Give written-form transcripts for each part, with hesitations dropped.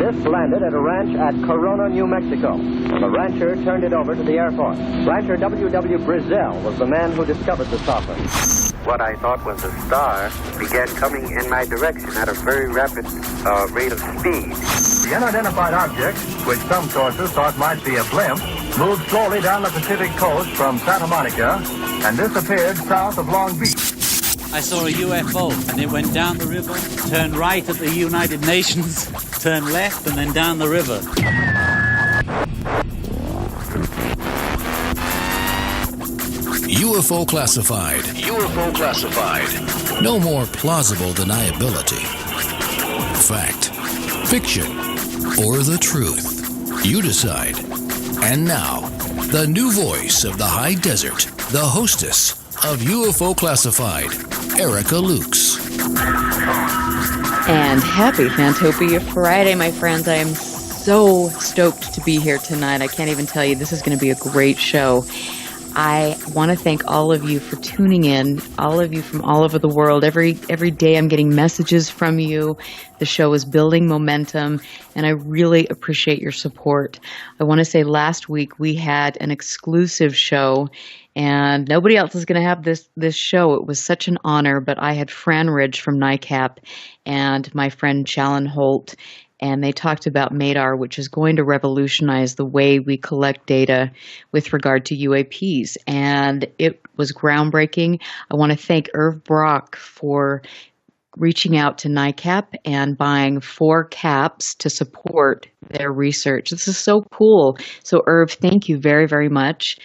scientists landed at a ranch at Corona, New Mexico. The rancher turned it over to the Air Force. Rancher W.W. Brazil was the man who discovered the saucer. What I thought was a star began coming in my direction at a very rapid rate of speed. The unidentified object, which some sources thought might be a blimp, moved slowly down the Pacific coast from Santa Monica and disappeared south of Long Beach. I saw a UFO, and it went down the river, turned right at the United Nations, turned left, and then down the river. UFO Classified. UFO Classified. No more plausible deniability. Fact, fiction, or the truth. You decide. And now, the new voice of the high desert, the hostess of UFO Classified, Erica Lukes. And happy Fantopia Friday, my friends. I am so stoked to be here tonight. I can't even tell you, this is going to be a great show. I want to thank all of you for tuning in, all of you from all over the world. Every day I'm getting messages from you. The show is building momentum, and I really appreciate your support. I want to say last week we had an exclusive show, and nobody else is going to have this show. It was such an honor, but I had Fran Ridge from NICAP and my friend Challen Holt, and they talked about MADAR, which is going to revolutionize the way we collect data with regard to UAPs. And it was groundbreaking. I want to thank Irv Brock for reaching out to NICAP and buying 4 caps to support their research. This is so cool. So Irv, thank you very, very much.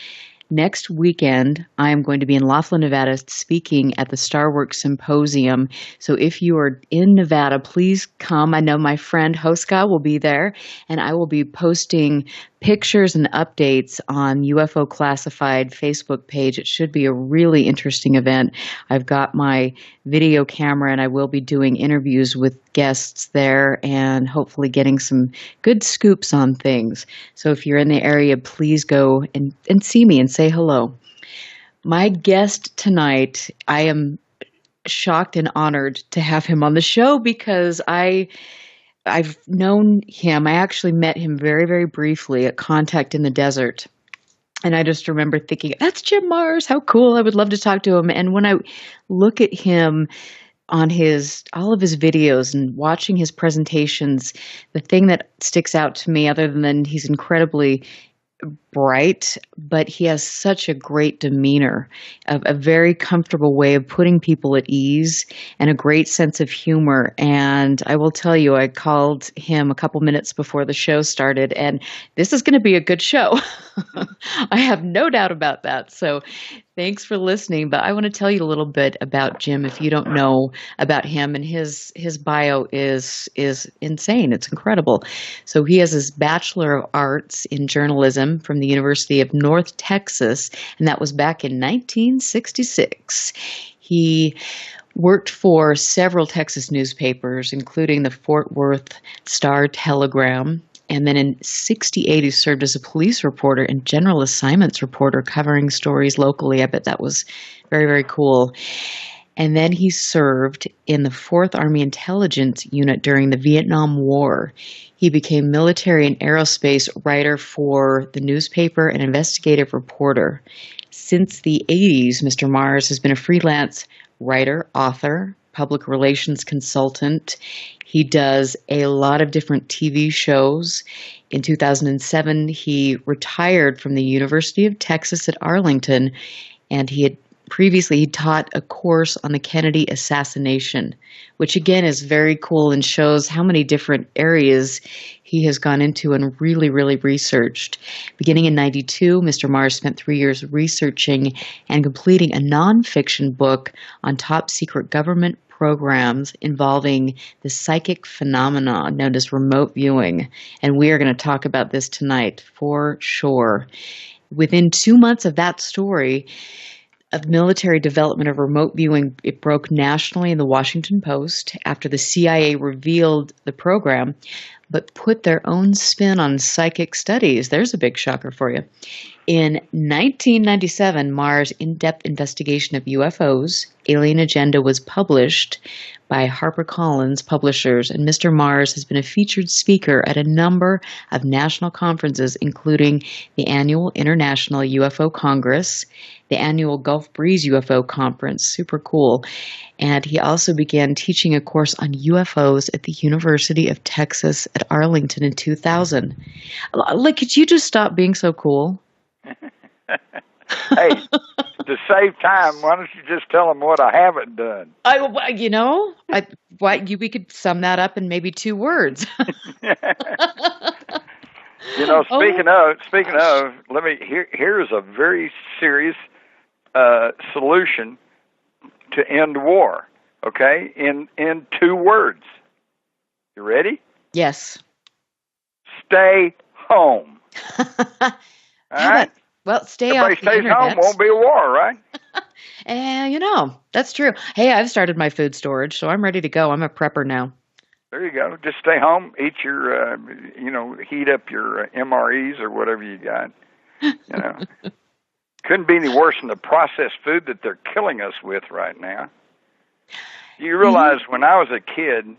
Next weekend, I am going to be in Laughlin, Nevada, speaking at the Starworks Symposium. So if you are in Nevada, please come. I know my friend Hoska will be there, and I will be posting pictures and updates on UFO Classified Facebook page. It should be a really interesting event. I've got my video camera, and I will be doing interviews with guests there and hopefully getting some good scoops on things. So if you're in the area, please go and see me and say hello. My guest tonight, I am shocked and honored to have him on the show because I've known him. I actually met him very, very briefly at Contact in the Desert. And I just remember thinking, that's Jim Marrs. How cool. I would love to talk to him. And when I look at him on all of his videos and watching his presentations, the thing that sticks out to me, other than he's incredibly bright, but he has such a great demeanor, a very comfortable way of putting people at ease, and a great sense of humor. And I will tell you, I called him a couple minutes before the show started, and this is going to be a good show. I have no doubt about that. So thanks for listening. But I want to tell you a little bit about Jim if you don't know about him. And his bio is insane. It's incredible. So he has his Bachelor of Arts in Journalism from the University of North Texas, and that was back in 1966. He worked for several Texas newspapers, including the Fort Worth Star-Telegram. And then in 1968, he served as a police reporter and general assignments reporter covering stories locally. I bet that was very, very cool. And then he served in the 4th Army Intelligence Unit during the Vietnam War. He became military and aerospace writer for the newspaper and investigative reporter. Since the 80s, Mr. Marrs has been a freelance writer, author, public relations consultant. He does a lot of different TV shows. In 2007, he retired from the University of Texas at Arlington, and he taught a course on the Kennedy assassination, which again is very cool and shows how many different areas he has gone into and really, really researched. Beginning in 1992, Mr. Marrs spent 3 years researching and completing a nonfiction book on top secret government programs involving the psychic phenomenon known as remote viewing. And we are going to talk about this tonight for sure. Within 2 months of that story, of military development of remote viewing, it broke nationally in the Washington Post after the CIA revealed the program, but put their own spin on psychic studies. There's a big shocker for you. In 1997, Mars' in-depth investigation of UFOs, Alien Agenda, was published by HarperCollins Publishers, and Mr. Mars has been a featured speaker at a number of national conferences, including the annual International UFO Congress, the annual Gulf Breeze UFO Conference, super cool, and he also began teaching a course on UFOs at the University of Texas at Arlington in 2000. Like, could you just stop being so cool? Hey, to save time, why don't you just tell them what I haven't done? We could sum that up in maybe 2 words. Speaking of, here's a very serious solution to end war. Okay, in 2 words. You ready? Yes. Stay home. All right. Well, stay Everybody off the stays internet. home, won't be a war, right? And, that's true. Hey, I've started my food storage, so I'm ready to go. I'm a prepper now. There you go. Just stay home, eat your, heat up your MREs or whatever you got. Couldn't be any worse than the processed food that they're killing us with right now. You realize when I was a kid,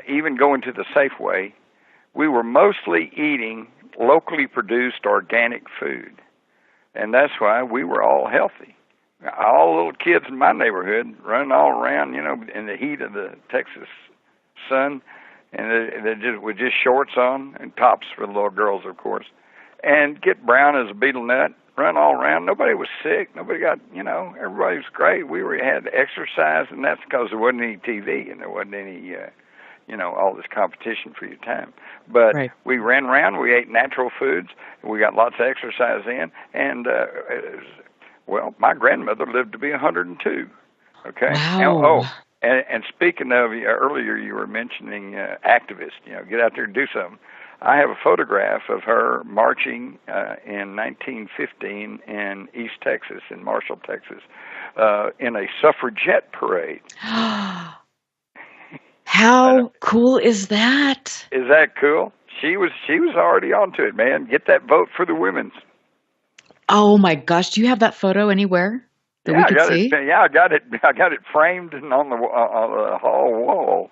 even going to the Safeway, we were mostly eating locally produced organic food. And that's why we were all healthy. All the little kids in my neighborhood running all around, in the heat of the Texas sun, and they just with just shorts on and tops for the little girls, of course, and get brown as a beetle nut, run all around. Nobody was sick. Nobody got, everybody was great. We had exercise, and that's because there wasn't any TV and there wasn't any, all this competition for your time. But right. We ran around, we ate natural foods, we got lots of exercise in, and, my grandmother lived to be 102. Okay? Wow. And speaking of, earlier you were mentioning activists, get out there and do something. I have a photograph of her marching in 1915 in East Texas, in Marshall, Texas, in a suffragette parade. How cool is that? Is that cool? She was already onto it, man. Get that vote for the women's. Oh my gosh! Do you have that photo anywhere that we can see? I got it. I got it framed and on the hall wall.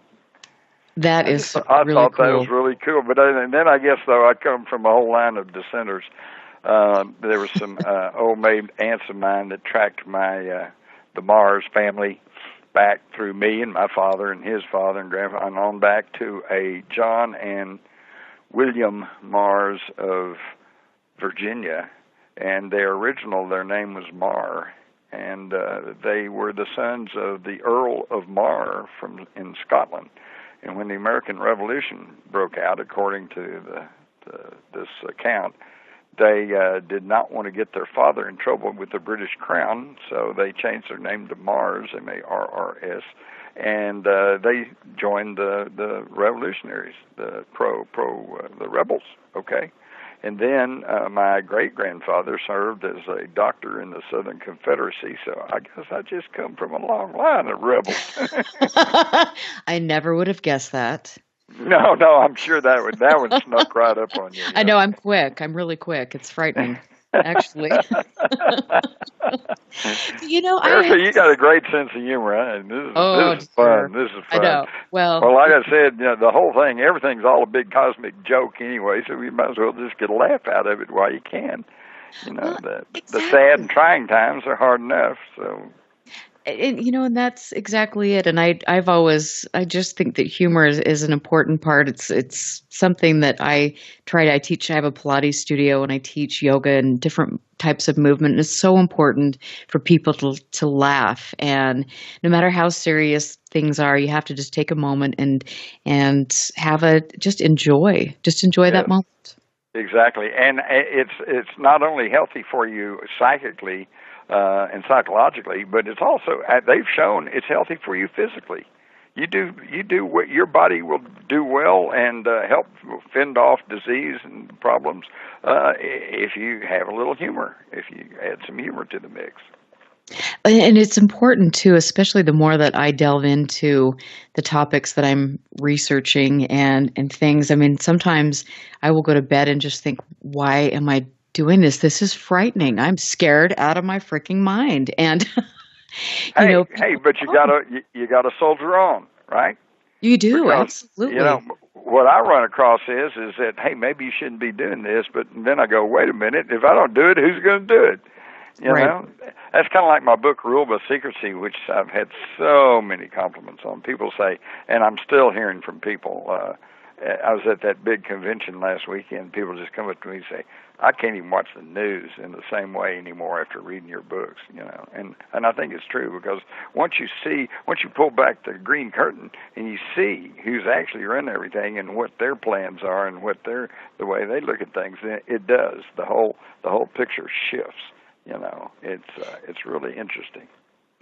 That is I really thought cool. that was really cool. But then I guess, though, I come from a whole line of dissenters. There were some old maid aunts of mine that tracked the Mars family back through me and my father and his father and grandfather, and on back to a John and William Mars of Virginia. And their name was Mar. And they were the sons of the Earl of Mar in Scotland. And when the American Revolution broke out, according to this account, they did not want to get their father in trouble with the British Crown, so they changed their name to Mars, M-A-R-R-S, and they joined the revolutionaries, the rebels. Okay. And then my great-grandfather served as a doctor in the Southern Confederacy, so I guess I just come from a long line of rebels. I never would have guessed that. No, I'm sure that would snuck right up on you. I know, I'm quick. I'm really quick. It's frightening, actually. Erica, you got a great sense of humor. This is fun. This is fun. I know. Well, like I said, the whole thing, everything's all a big cosmic joke anyway, so you might as well just get a laugh out of it while you can. Exactly. The sad and trying times are hard enough, so... And that's exactly it. And I just think that humor is an important part. It's something that I teach. I have a Pilates studio and I teach yoga and different types of movement. And it's so important for people to laugh. And no matter how serious things are, you have to just take a moment and just enjoy that moment. Exactly. And it's not only healthy for you psychically, and psychologically, but it's also, they've shown it's healthy for you physically. You do what your body will do well and help fend off disease and problems if you have a little humor, if you add some humor to the mix. And it's important too, especially the more that I delve into the topics that I'm researching and things. I mean, sometimes I will go to bed and just think, why am I doing this. This is frightening. I'm scared out of my freaking mind. And but you gotta soldier on, right? You do, because, absolutely. What I run across is that, hey, maybe you shouldn't be doing this, but then I go, wait a minute, if I don't do it, who's going to do it? You know? That's kind of like my book, Rule by Secrecy, which I've had so many compliments on. People say, and I'm still hearing from people, I was at that big convention last weekend, people just come up to me and say, I can't even watch the news in the same way anymore after reading your books, and I think it's true, because once you pull back the green curtain and you see who's actually running everything and what their plans are and what the way they look at things, then it does. The whole picture shifts, it's really interesting.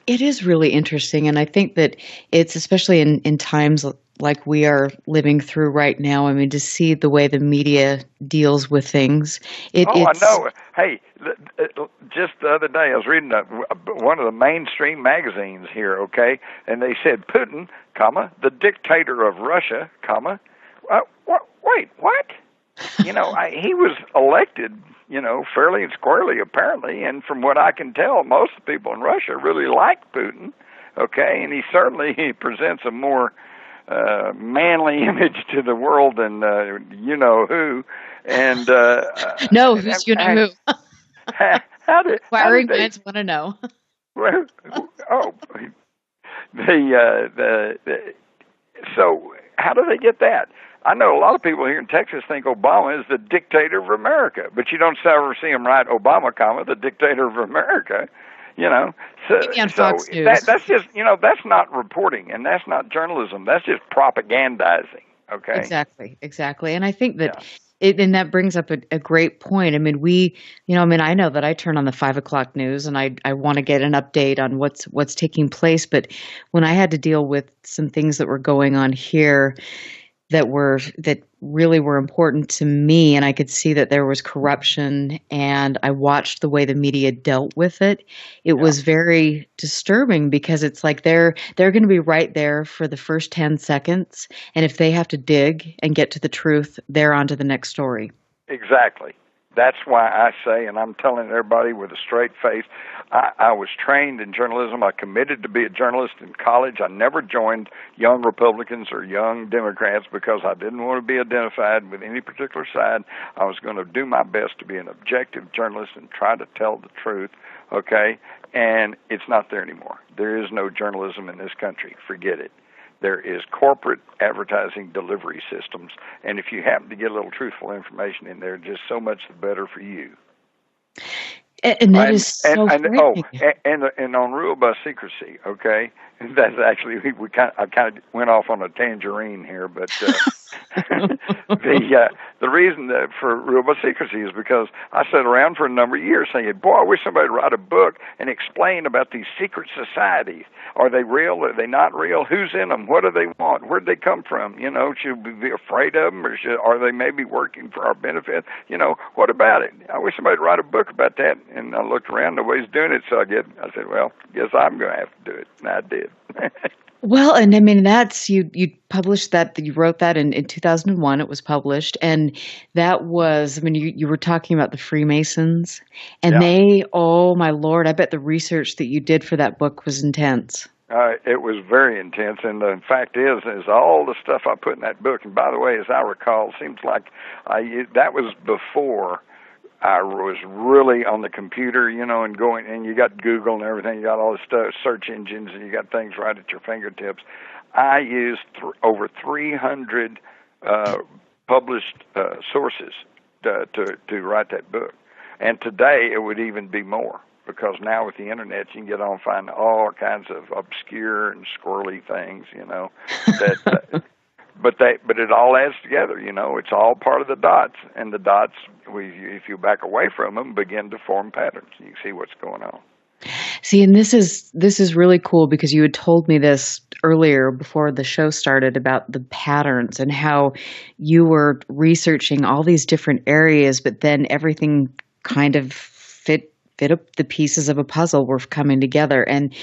It is really interesting, and I think that it's especially in times like we are living through right now. I mean, to see the way the media deals with things. I know. Hey, just the other day I was reading one of the mainstream magazines here, okay, and they said Putin, the dictator of Russia, wait, what? He was elected, fairly and squarely, apparently, and from what I can tell, most of the people in Russia really like Putin, okay, and he certainly presents a more manly image to the world than who, and who's who? Inquiring minds want to know. Well, so how do they get that? I know a lot of people here in Texas think Obama is the dictator of America, but you don't ever see him write Obama, the dictator of America. Fox News. That's just, that's not reporting, and that's not journalism. That's just propagandizing. Okay. Exactly. And I think that and that brings up a great point. I mean, I know that I turn on the 5 o'clock news and I want to get an update on what's taking place. But when I had to deal with some things that were going on here that really were important to me, and I could see that there was corruption, and I watched the way the media dealt with it. It was very disturbing, because it's like they're going to be right there for the first 10 seconds, and if they have to dig and get to the truth, they're on to the next story. Exactly. That's why I say, and I'm telling everybody with a straight face, I was trained in journalism. I committed to be a journalist in college. I never joined young Republicans or young Democrats because I didn't want to be identified with any particular side. I was going to do my best to be an objective journalist and try to tell the truth, okay? And it's not there anymore. There is no journalism in this country. Forget it. There is corporate advertising delivery systems, and if you happen to get a little truthful information in there, just so much the better for you. And that is so frightening. And on Rule by Secrecy, okay, that's actually I kind of went off on a tangerine here, but the reason for Rule by Secrecy is because I sat around for a number of years saying, boy, I wish somebody would write a book and explain about these secret societies. Are they real? Are they not real? Who's in them? What do they want? Where did they come from? Should we be afraid of them, or are they maybe working for our benefit? What about it? I wish somebody would write a book about that. And I looked around, nobody's doing it, so I said, well, guess I'm going to have to do it, and I did. Well, and I mean, you published that, you wrote that in 2001, it was published, and that was, I mean, you were talking about the Freemasons, and they, oh my Lord, I bet the research that you did for that book was intense. It was very intense, and the fact is all the stuff I put in that book, and by the way, as I recall, seems like that was before I was really on the computer, and going, and you got Google and everything, you got all this stuff, search engines, and you got things right at your fingertips. I used over 300 published sources to write that book. And today it would even be more, because now with the internet you can get on and find all kinds of obscure and squirrely things, that But it all adds together, It's all part of the dots, and the dots, if you back away from them, begin to form patterns. You can see what's going on. See, and this is really cool, because you had told me this earlier before the show started about the patterns and how you were researching all these different areas, but then everything kind of fit the pieces of a puzzle were coming together. And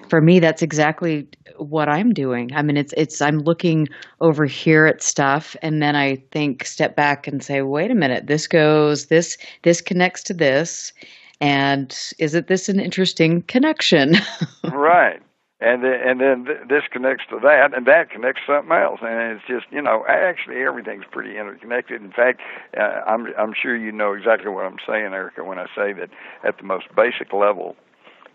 for me, that's exactly what I'm doing. I mean, I'm looking over here at stuff, and then I step back and say, wait a minute, this connects to this. And isn't this an interesting connection? Right. And then this connects to that, and that connects to something else, and it's just, actually everything's pretty interconnected. In fact, I'm sure you know exactly what I'm saying, Erica, when I say that at the most basic level,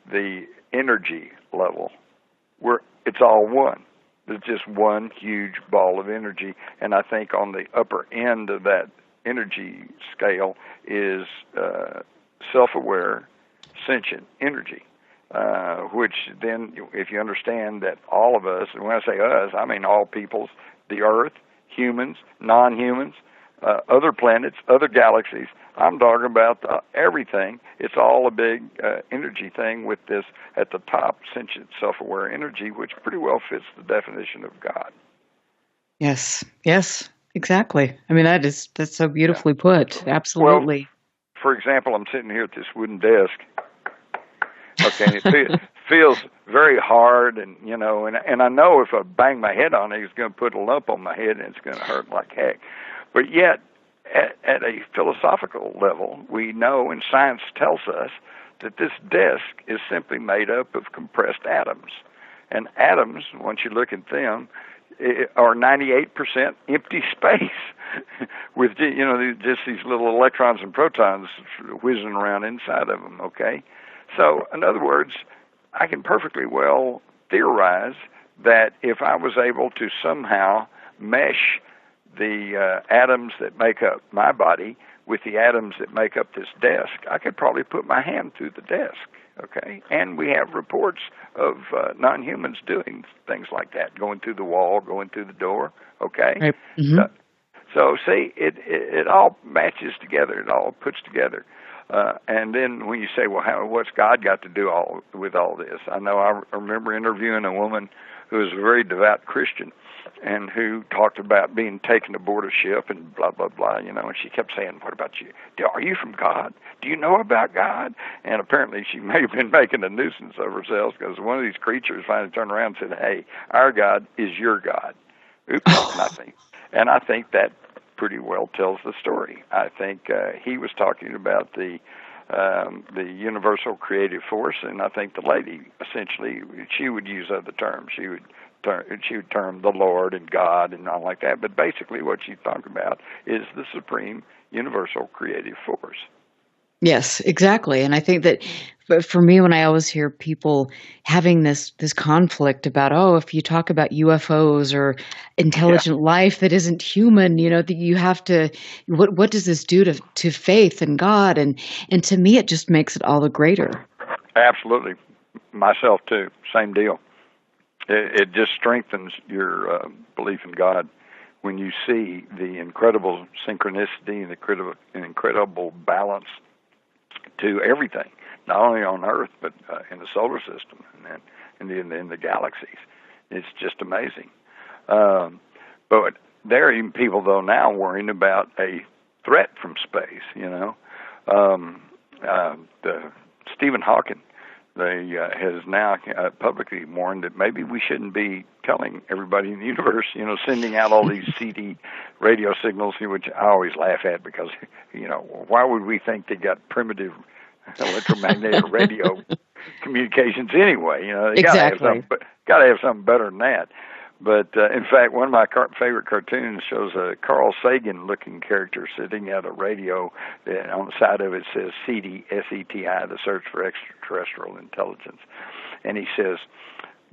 the energy level, it's all one. It's just one huge ball of energy, and I think on the upper end of that energy scale is self-aware, sentient energy. Which then, if you understand that all of us, and when I say us, I mean all peoples, the Earth, humans, non-humans, other planets, other galaxies, I'm talking about everything. It's all a big energy thing with this at the top, sentient, self-aware energy, which pretty well fits the definition of God. Yes, exactly. I mean, that's so beautifully put. Absolutely. Well, for example, I'm sitting here at this wooden desk. Okay, and it feels very hard, and I know if I bang my head on it, it's going to put a lump on my head, and it's going to hurt like heck. But yet, at a philosophical level, we know, and science tells us, that this desk is simply made up of compressed atoms. And atoms, once you look at them, are 98% empty space, with just these little electrons and protons whizzing around inside of them. Okay. So, in other words, I can perfectly well theorize that if I was able to somehow mesh the atoms that make up my body with the atoms that make up this desk, I could probably put my hand through the desk, okay? And we have reports of non-humans doing things like that, going through the wall, going through the door, okay? Right. Mm-hmm. So see, it all matches together. It all puts together. And then when you say, well, what's God got to do with all this? I know I remember interviewing a woman who was a very devout Christian and who talked about being taken aboard a ship and blah, blah, blah, and she kept saying, what about you? Are you from God? Do you know about God? And apparently she may have been making a nuisance of herself because one of these creatures finally turned around and said, hey, our God is your God. Oops, nothing. And I think that pretty well tells the story. I think he was talking about the universal creative force, and I think the lady essentially she would use other terms. She would term the Lord and God and all like that. But basically, what she's talking about is the supreme universal creative force. Yes, exactly. And I think that for me, when I always hear people having this conflict about, if you talk about UFOs or intelligent life that isn't human, that you have to, what does this do to faith and God? And to me, it just makes it all the greater. Absolutely. Myself too. Same deal. It just strengthens your belief in God when you see the incredible synchronicity and the incredible balance to everything, not only on Earth, but in the solar system and in the galaxies. It's just amazing. But there are even people, though, now worrying about a threat from space, Stephen Hawking has now publicly warned that maybe we shouldn't be telling everybody in the universe, sending out all these CD radio signals, which I always laugh at because, why would we think they got primitive electromagnetic radio communications anyway? They exactly. Got to have something better than that. But in fact, one of my favorite cartoons shows a Carl Sagan-looking character sitting at a radio. On the side of it says SETI, S-E-T-I, the search for extraterrestrial intelligence. And he says,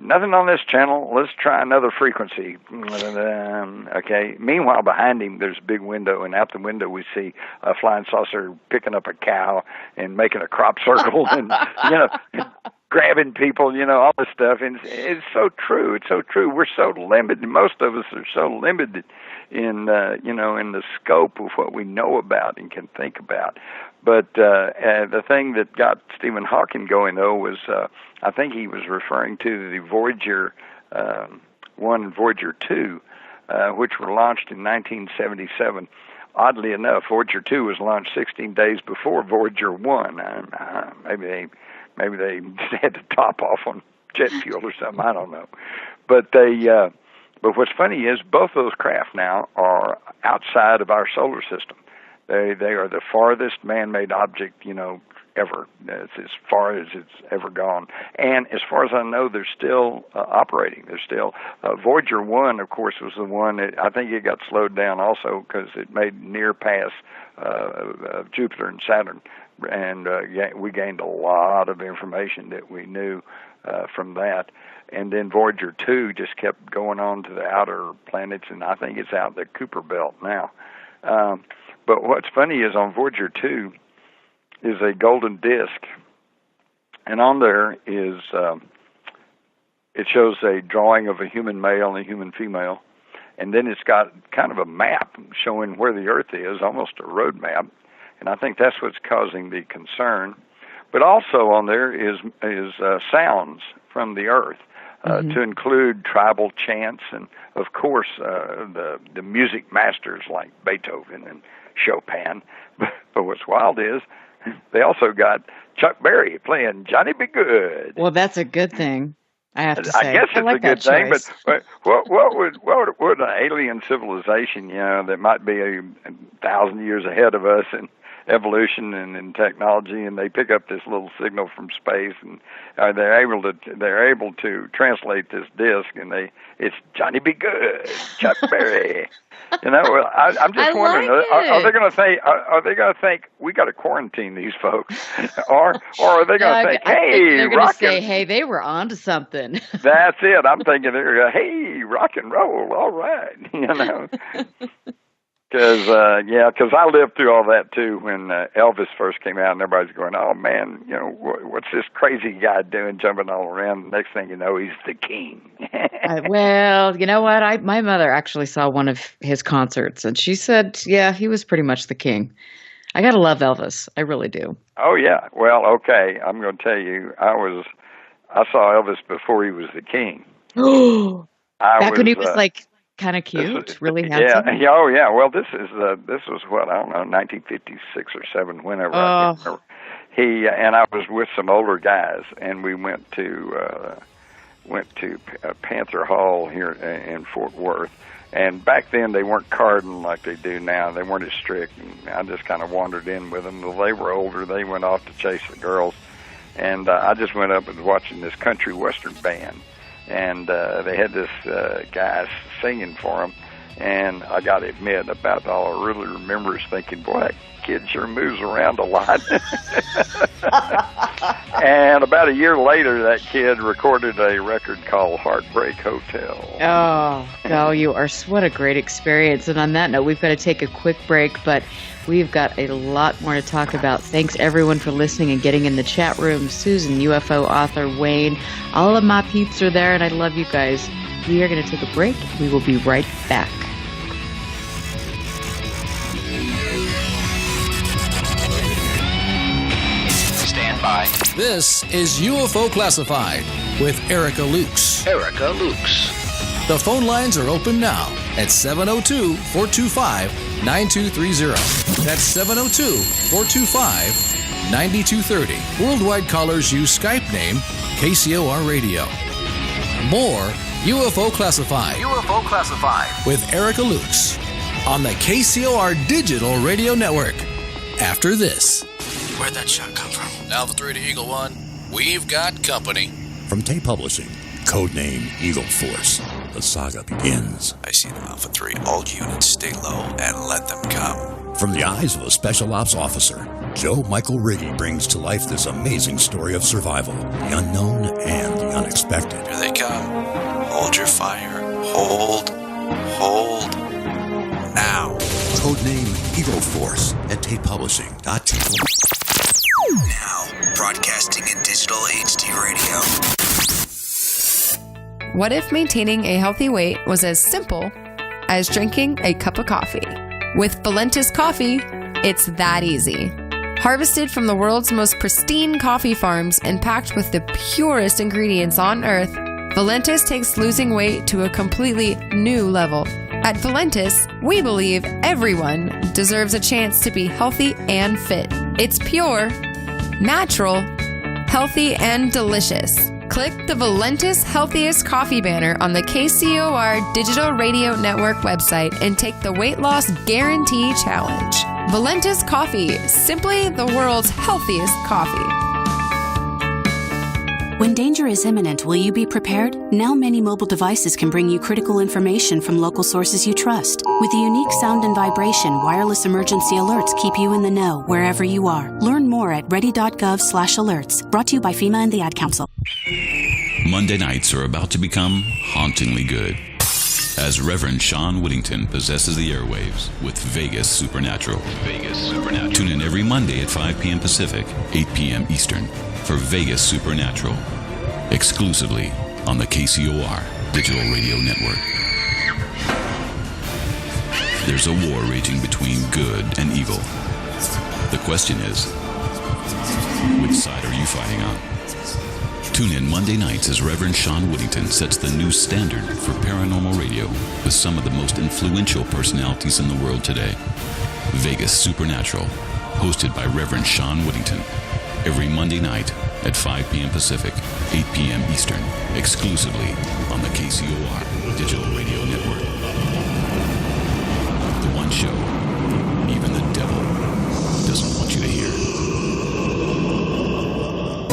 nothing on this channel. Let's try another frequency. Okay. Meanwhile, behind him, there's a big window, and out the window we see a flying saucer picking up a cow and making a crop circle and, grabbing people, all this stuff. And it's so true. It's so true. We're so limited. Most of us are so limited in, in the scope of what we know about and can think about. But the thing that got Stephen Hawking going, though, was I think he was referring to the Voyager 1 and Voyager 2, which were launched in 1977 oddly enough, Voyager 2 was launched 16 days before Voyager 1. Maybe they had to top off on jet fuel or something. I don't know. But but what's funny is both those craft now are outside of our solar system. They are the farthest man-made object, ever. It's as far as it's ever gone. And as far as I know, they're still operating. They're still Voyager 1, of course, was the one that I think it got slowed down also because it made near pass of Jupiter and Saturn, and we gained a lot of information that we knew from that. And then Voyager 2 just kept going on to the outer planets, and I think it's out the Kuiper Belt now. But what's funny is on Voyager 2 is a golden disk, and on there is it shows a drawing of a human male and a human female, and then it's got kind of a map showing where the Earth is, almost a road map, and I think that's what's causing the concern. But also on there is sounds from the Earth. To include tribal chants and, of course, the music masters like Beethoven and Chopin. But what's wild is they also got Chuck Berry playing Johnny Be Good. Well, that's a good thing, I have to say. I guess it's like a good thing, but what would an alien civilization, that might be 1,000 years ahead of us and evolution and in technology, and they pick up this little signal from space, and they're able to translate this disc, and it's Johnny Be Good, Chuck Berry. I'm just wondering, are they going to think we got to quarantine these folks, or are they going to think, hey, they're going to say, hey, they were onto something. That's it. I'm thinking, hey, rock and roll, all right, Because I lived through all that too when Elvis first came out, and everybody's going, "Oh man, what's this crazy guy doing, jumping all around?" The next thing you know, he's the king. Well, you know what? My mother actually saw one of his concerts, and she said, "Yeah, he was pretty much the king." I gotta love Elvis, I really do. Oh yeah, well, okay, I'm going to tell you, I saw Elvis before he was the king. Back when he was like. Kind of cute, really handsome. Yeah. Oh, yeah. Well, this was what, I don't know, 1956 or 7, whenever. I can't remember. He and I was with some older guys, and we went to Panther Hall here in Fort Worth. And back then, they weren't carding like they do now. They weren't as strict. And I just kind of wandered in with them. Well, they were older. They went off to chase the girls, and I just went up and was watching this country western band. And they had this guy singing for them, and I got to admit, about all I really remember is thinking, boy, that kid sure moves around a lot. And about a year later, that kid recorded a record called Heartbreak Hotel. Oh, you are, what a great experience. And on that note, we've got to take a quick break, but we've got a lot more to talk about. Thanks, everyone, for listening and getting in the chat room. Susan, UFO author, Wayne, all of my peeps are there, and I love you guys. We are going to take a break. We will be right back. Stand by. This is UFO Classified with Erica Lukes. The phone lines are open now at 702-425-9230. That's 702-425-9230. Worldwide callers use Skype name KCOR Radio. More UFO Classified with Erica Lukes on the KCOR Digital Radio Network. After this. Where'd that shot come from? Alpha 3 to Eagle 1. We've got company. From Tay Publishing, codename Eagle Force, the saga begins. I see them, Alpha 3. All units, stay low and let them come. From the eyes of a special ops officer, Joe Michael Riggy brings to life this amazing story of survival, the unknown and the unexpected. Here they come. Hold your fire. Hold. Now. Codename Eagle Force at TayPublishing.com. Now, broadcasting in digital HD radio. What if maintaining a healthy weight was as simple as drinking a cup of coffee? With Valentis coffee, it's that easy. Harvested from the world's most pristine coffee farms and packed with the purest ingredients on earth, Valentis takes losing weight to a completely new level. At Valentis, we believe everyone deserves a chance to be healthy and fit. It's pure, natural, healthy, and delicious. Click the Valentis Healthiest Coffee banner on the KCOR Digital Radio Network website and take the Weight Loss Guarantee Challenge. Valentis Coffee, simply the world's healthiest coffee. When danger is imminent, will you be prepared? Now many mobile devices can bring you critical information from local sources you trust. With the unique sound and vibration, wireless emergency alerts keep you in the know wherever you are. Learn more at ready.gov/alerts. Brought to you by FEMA and the Ad Council. Monday nights are about to become hauntingly good, as Reverend Sean Whittington possesses the airwaves with Vegas Supernatural. Tune in every Monday at 5 p.m. Pacific, 8 p.m. Eastern for Vegas Supernatural, exclusively on the KCOR Digital Radio Network. There's a war raging between good and evil. The question is, which side are you fighting on? Tune in Monday nights as Reverend Sean Whittington sets the new standard for paranormal radio with some of the most influential personalities in the world today. Vegas Supernatural, hosted by Reverend Sean Whittington, every Monday night at 5 p.m. Pacific, 8 p.m. Eastern, exclusively on the KCOR Digital Radio Network. The one show even the devil doesn't want you to hear.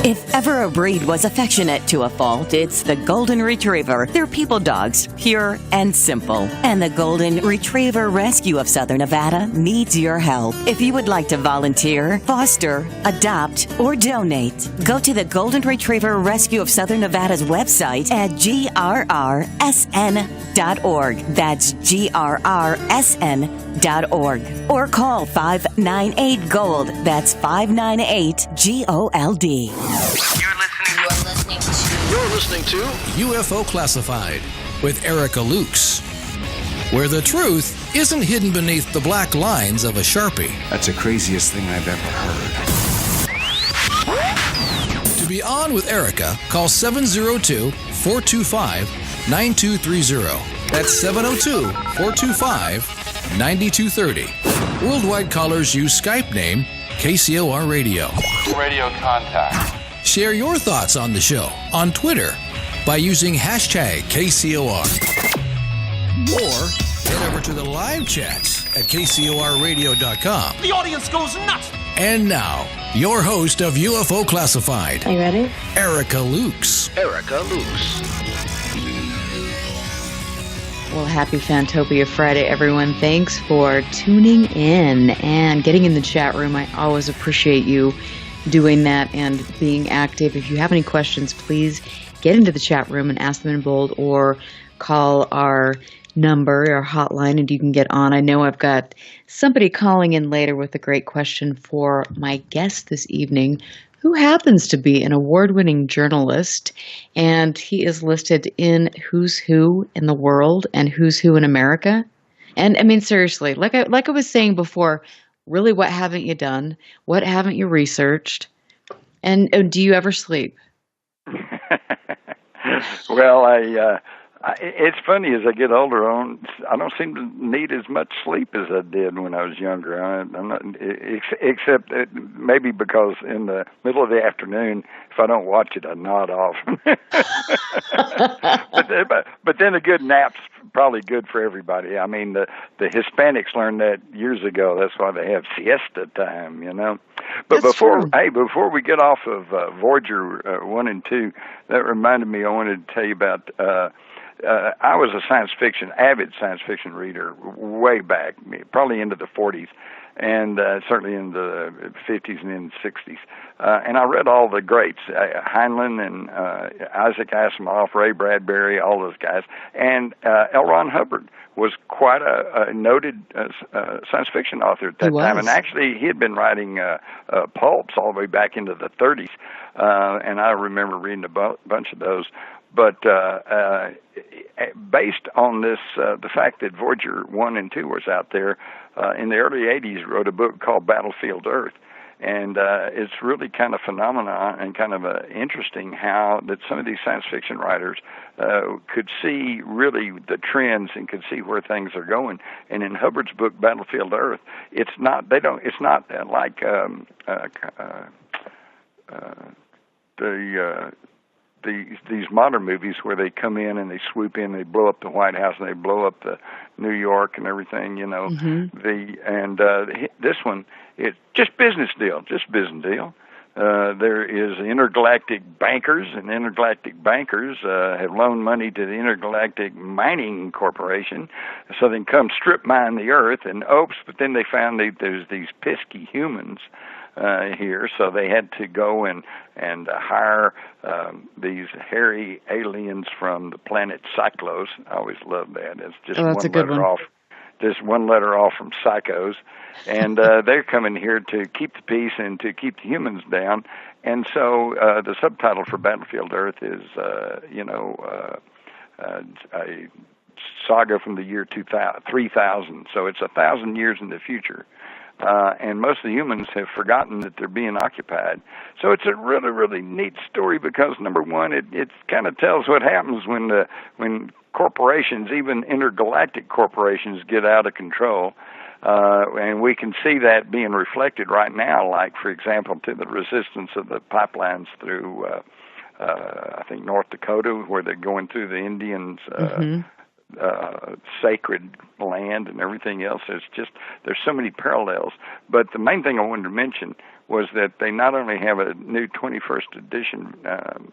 If ever a breed was affectionate to a fault, it's the Golden Retriever. They're people dogs, pure and simple. And the Golden Retriever Rescue of Southern Nevada needs your help. If you would like to volunteer, foster, adopt, or donate, go to the Golden Retriever Rescue of Southern Nevada's website at grrsn.org. That's grrsn.org. Or call 598-GOLD. That's 598-GOLD. You're listening to UFO Classified with Erica Lukes, where the truth isn't hidden beneath the black lines of a Sharpie. That's the craziest thing I've ever heard. To be on with Erica, call 702-425-9230. That's 702-425-9230. Worldwide callers use Skype name KCOR Radio. Radio contact. Share your thoughts on the show on Twitter by using hashtag KCOR. Or head over to the live chats at KCORradio.com. The audience goes nuts. And now, your host of UFO Classified. Are you ready? Erica Lukes. Well, happy Fantopia Friday, everyone. Thanks for tuning in and getting in the chat room. I always appreciate you doing that and being active. If you have any questions, please get into the chat room and ask them in bold or call our number, our hotline, and you can get on. I know I've got somebody calling in later with a great question for my guest this evening, who happens to be an award-winning journalist, and he is listed in Who's Who in the world and Who's Who in America. And I mean, seriously, like I was saying before, really, what haven't you done? What haven't you researched? And do you ever sleep? Well, it's funny, as I get older, I don't seem to need as much sleep as I did when I was younger. I'm not, except maybe because in the middle of the afternoon, if I don't watch it, I nod off. but then a good nap's probably good for everybody. I mean, the Hispanics learned that years ago. That's why they have siesta time, you know. But before we get off of Voyager 1 and 2, that reminded me, I wanted to tell you about. I was a avid science fiction reader way back, probably into the 40s, and certainly in the 50s and in the 60s. And I read all the greats, Heinlein and Isaac Asimov, Ray Bradbury, all those guys. And L. Ron Hubbard was quite a noted science fiction author at that time. And actually, he had been writing pulps all the way back into the 30s. And I remember reading a bunch of those. But based on this, the fact that Voyager 1 and 2 was out there, in the early 80s, wrote a book called Battlefield Earth. And it's really kind of phenomenon and kind of interesting how that some of these science fiction writers could see really the trends and could see where things are going. And in Hubbard's book Battlefield Earth, it's not like these modern movies where they come in and they swoop in, they blow up the White House, and they blow up the New York and everything, you know. This one, it's just business deal. There is intergalactic bankers, and intergalactic bankers have loaned money to the Intergalactic Mining Corporation so they can come strip mine the Earth, and but then they found that there's these pesky humans here, so they had to go and hire these hairy aliens from the planet Cyclos. I always love that. It's just one letter off from Psychos, and they're coming here to keep the peace and to keep the humans down. And so the subtitle for Battlefield Earth is, a saga from the year 3000. So it's 1,000 years in the future. And most of the humans have forgotten that they're being occupied. So it's a really, really neat story because, number one, it kind of tells what happens when corporations, even intergalactic corporations, get out of control. And we can see that being reflected right now, like, for example, to the resistance of the pipelines through, I think, North Dakota, where they're going through the Indians' sacred land and everything else. There's so many parallels. But the main thing I wanted to mention was that they not only have a new 21st edition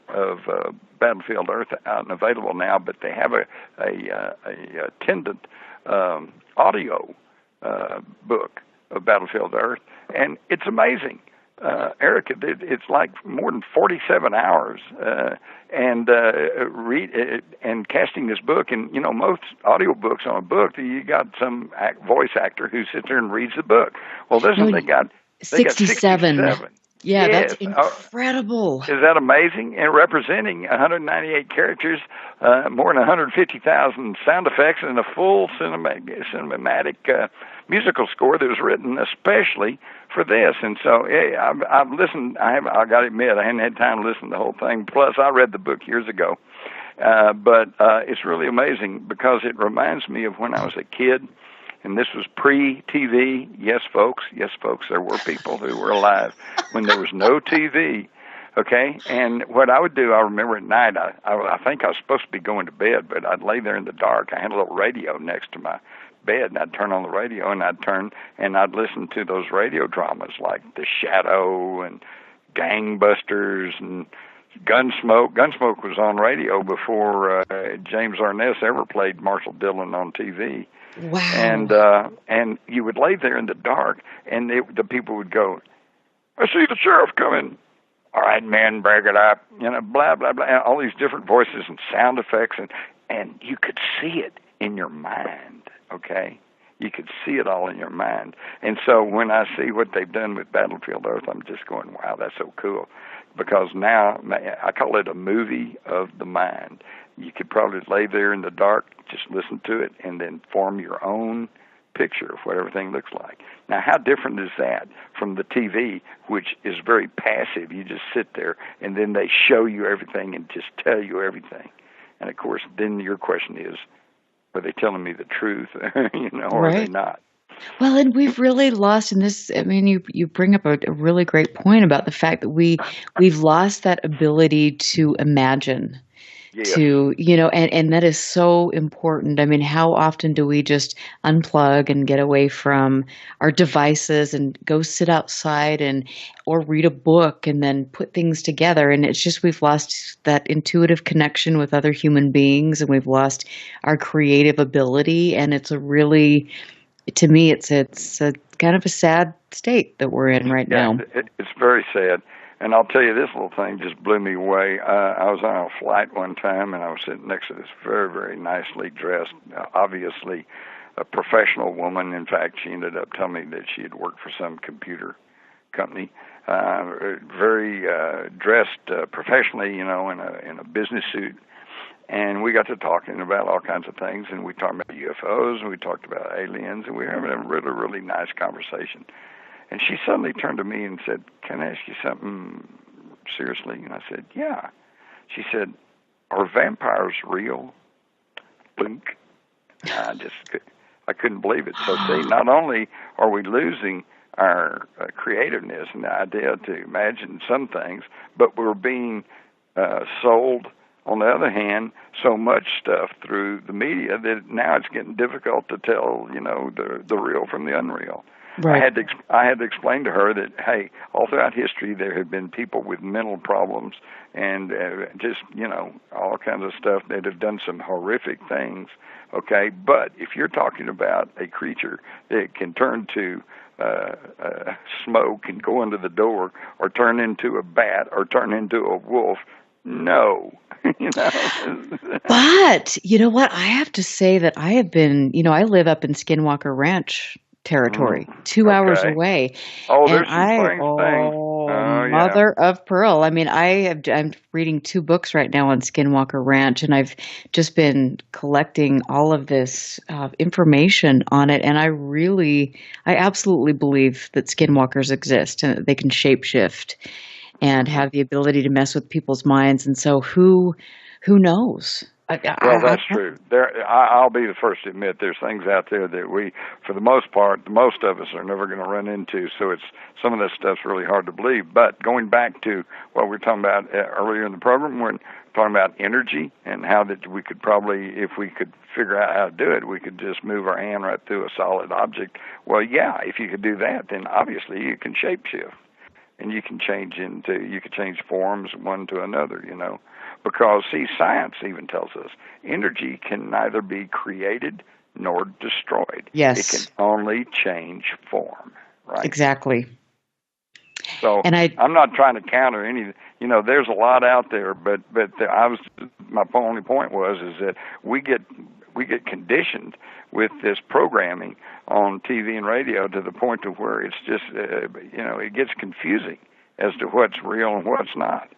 of Battlefield Earth out and available now, but they have a attendant audio book of Battlefield Earth, and it's amazing. Erica, it's like more than 47 hours, and casting this book. And you know, most audiobooks on a book, you got some voice actor who sits there and reads the book. Well, this one they got 67. Yeah, yes. That's incredible. Is that amazing? And representing 198 characters, more than 150,000 sound effects, and a full cinematic musical score that was written especially for this. And so I've listened. I got to admit, I hadn't had time to listen to the whole thing. Plus, I read the book years ago. But it's really amazing because it reminds me of when I was a kid. And this was pre-TV. Yes, folks, there were people who were alive when there was no TV, okay? And what I would do, I remember at night, I think I was supposed to be going to bed, but I'd lay there in the dark. I had a little radio next to my bed, and I'd turn on the radio, and I'd listen to those radio dramas like The Shadow and Gangbusters and Gunsmoke. Gunsmoke was on radio before James Arness ever played Marshall Dillon on TV. Wow. And you would lay there in the dark, and the people would go, "I see the sheriff coming." "All right, man, break it up." You know, blah, blah, blah. All these different voices and sound effects, and you could see it in your mind, okay? You could see it all in your mind. And so when I see what they've done with Battlefield Earth, I'm just going, wow, that's so cool. Because now I call it a movie of the mind. You could probably lay there in the dark, just listen to it, and then form your own picture of what everything looks like. Now, how different is that from the TV, which is very passive? You just sit there, and then they show you everything and just tell you everything. And, of course, then your question is, are they telling me the truth, or are they not? Well, and we've really lost in this. I mean, you bring up a really great point about the fact that we've lost that ability to imagine. Yes. And that is so important. I mean, how often do we just unplug and get away from our devices and go sit outside or read a book and then put things together? And it's just we've lost that intuitive connection with other human beings, and we've lost our creative ability. And it's to me, it's a kind of a sad state that we're in right now. It's very sad. And I'll tell you, this little thing just blew me away. I was on a flight one time, and I was sitting next to this very, very nicely dressed, obviously a professional woman. In fact, she ended up telling me that she had worked for some computer company, very dressed professionally, in a business suit. And we got to talking about all kinds of things, and we talked about UFOs, and we talked about aliens, and we were having a really, really nice conversation. And she suddenly turned to me and said, "Can I ask you something seriously?" And I said, "Yeah." She said, "Are vampires real?" Blink. I couldn't believe it. So see, not only are we losing our creativeness and the idea to imagine some things, but we're being sold, on the other hand, so much stuff through the media that now it's getting difficult to tell, the real from the unreal. Right. I had to explain to her that, hey, all throughout history there have been people with mental problems and just, all kinds of stuff that have done some horrific things, okay? But if you're talking about a creature that can turn to smoke and go into the door or turn into a bat or turn into a wolf, no. But you know what? I have to say that I have been, I live up in Skinwalker Ranch territory, 2 hours away. Oh, and there's some strange things. Oh, mother of pearl. I mean, I'm reading 2 books right now on Skinwalker Ranch, and I've just been collecting all of this information on it. And I absolutely believe that skinwalkers exist and that they can shapeshift and have the ability to mess with people's minds. And so who knows? Well, that's true. I'll be the first to admit there's things out there that we, for the most part, most of us are never going to run into. So some of this stuff's really hard to believe. But going back to what we were talking about earlier in the program, we're talking about energy and how that we could probably, if we could figure out how to do it, we could just move our hand right through a solid object. Well, yeah, if you could do that, then obviously you can shapeshift. And you can change forms one to another, Because, see, science even tells us energy can neither be created nor destroyed. Yes. It can only change form, right? Exactly. So I'm not trying to counter any, there's a lot out there, but my only point is that we get conditioned with this programming on TV and radio to the point to where it's just, it gets confusing as to what's real and what's not.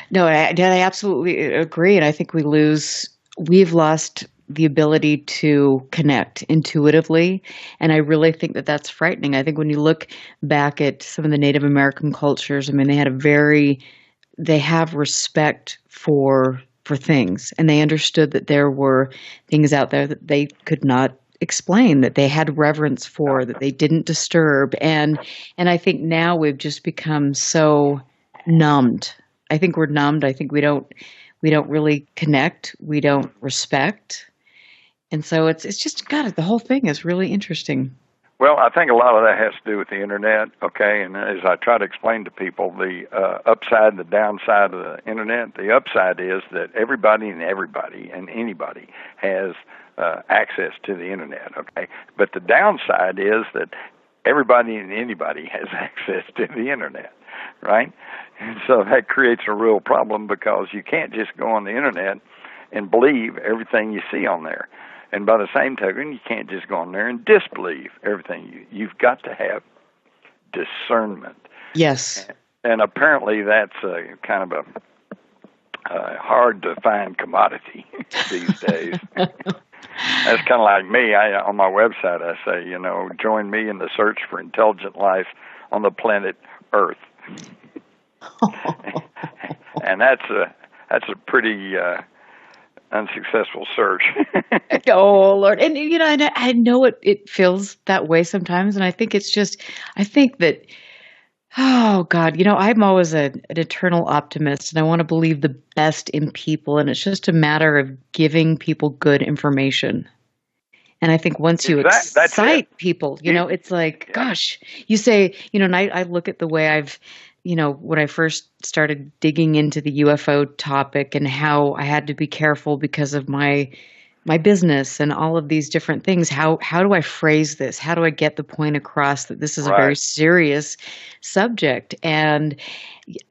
No, I absolutely agree. And I think we've lost the ability to connect intuitively. And I really think that that's frightening. I think when you look back at some of the Native American cultures, I mean, they have respect for things, and they understood that there were things out there that they could not explain, that they had reverence for, that they didn't disturb. And I think now we've just become so numbed. I think we're numbed. I think we don't really connect. We don't respect. And so it's just, God, the whole thing is really interesting. Well, I think a lot of that has to do with the internet, okay? And as I try to explain to people, the upside and the downside of the internet, the upside is that everybody and anybody has access to the internet, okay? But the downside is that everybody and anybody has access to the internet, right? And so that creates a real problem because you can't just go on the internet and believe everything you see on there. And by the same token, you can't just go on there and disbelieve everything. You've got to have discernment. Yes. And apparently that's kind of a hard-to-find commodity these days. That's kind of like me. On my website, I say, join me in the search for intelligent life on the planet Earth. And that's a pretty unsuccessful search. Oh, Lord. And, I know it feels that way sometimes. And I think that, oh, God, I'm always an eternal optimist, and I want to believe the best in people. And it's just a matter of giving people good information. And I think once you excite people, it's like, gosh, you say, and I look at the way I've, when I first started digging into the UFO topic and how I had to be careful because of my business and all of these different things, how do I phrase this? How do I get the point across that this is a very serious subject? And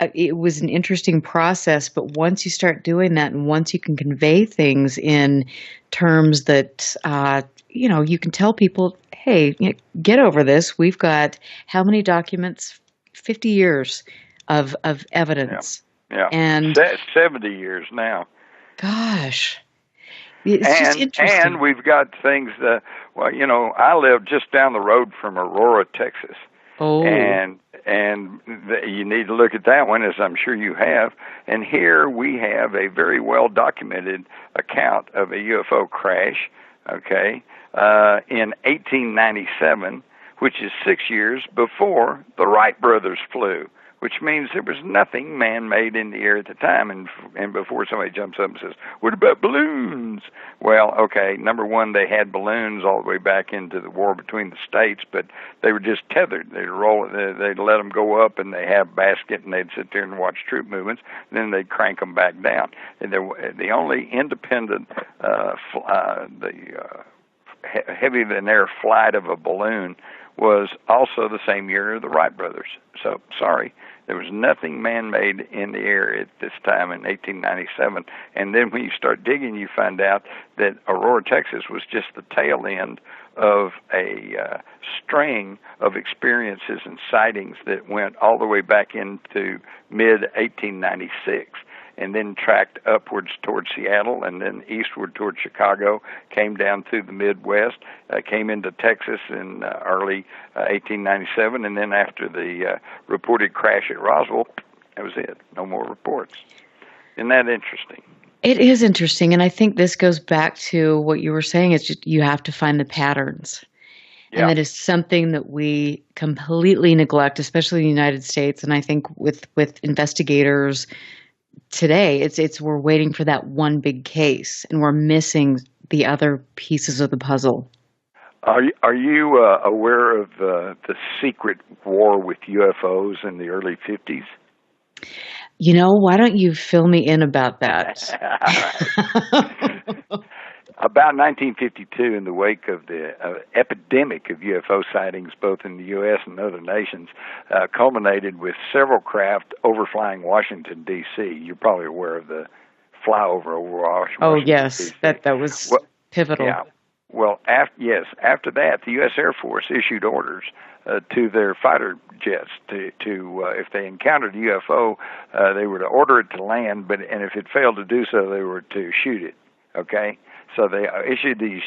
it was an interesting process, but once you start doing that and once you can convey things in terms that, you can tell people, hey, get over this. We've got how many documents? 50 years of evidence. Yeah. And 70 years now. Gosh. It's just interesting. And we've got things that, well, you know, I live just down the road from Aurora, Texas. Oh. And you need to look at that one, as I'm sure you have. And here we have a very well documented account of a UFO crash, okay, in 1897, which is 6 years before the Wright brothers flew, which means there was nothing man-made in the air at the time. And before somebody jumps up and says, what about balloons? Well, okay, number one, they had balloons all the way back into the war between the states, but they were just tethered. They'd let them go up, and they have a basket, and they'd sit there and watch troop movements, and then they'd crank them back down. And the only independent heavier-than-air flight of a balloon was also the same year of the Wright brothers. So, sorry, there was nothing man-made in the air at this time in 1897. And then when you start digging, you find out that Aurora, Texas was just the tail end of a string of experiences and sightings that went all the way back into mid-1896. And then tracked upwards towards Seattle, and then eastward towards Chicago, came down through the Midwest, came into Texas in early 1897, and then after the reported crash at Roswell, that was it. No more reports. Isn't that interesting? It is interesting, and I think this goes back to what you were saying. It's just you have to find the patterns. Yeah. And that is something that we completely neglect, especially in the United States, and I think with investigators today, it's we're waiting for that one big case, and we're missing the other pieces of the puzzle. Are you aware of the secret war with UFOs in the early 50s? You know, why don't you fill me in about that? About 1952, in the wake of the epidemic of UFO sightings, both in the U.S. and other nations, culminated with several craft overflying Washington, D.C. You're probably aware of the flyover over Washington. Oh, yes, D.C. that was pivotal. Yeah. Well, after that, the U.S. Air Force issued orders to their fighter jets to if they encountered a UFO, they were to order it to land, and if it failed to do so, they were to shoot it. Okay. So they issued these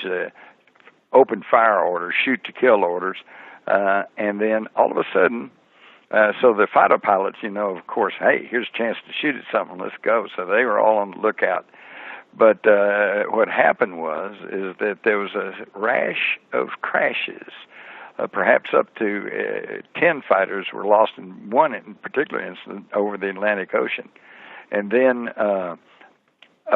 open fire orders, shoot to kill orders, and then all of a sudden, so the fighter pilots, you know, of course, hey, here's a chance to shoot at something, let's go. So they were all on the lookout. But what happened is that there was a rash of crashes. Perhaps up to 10 fighters were lost in one in particular incident over the Atlantic Ocean. And then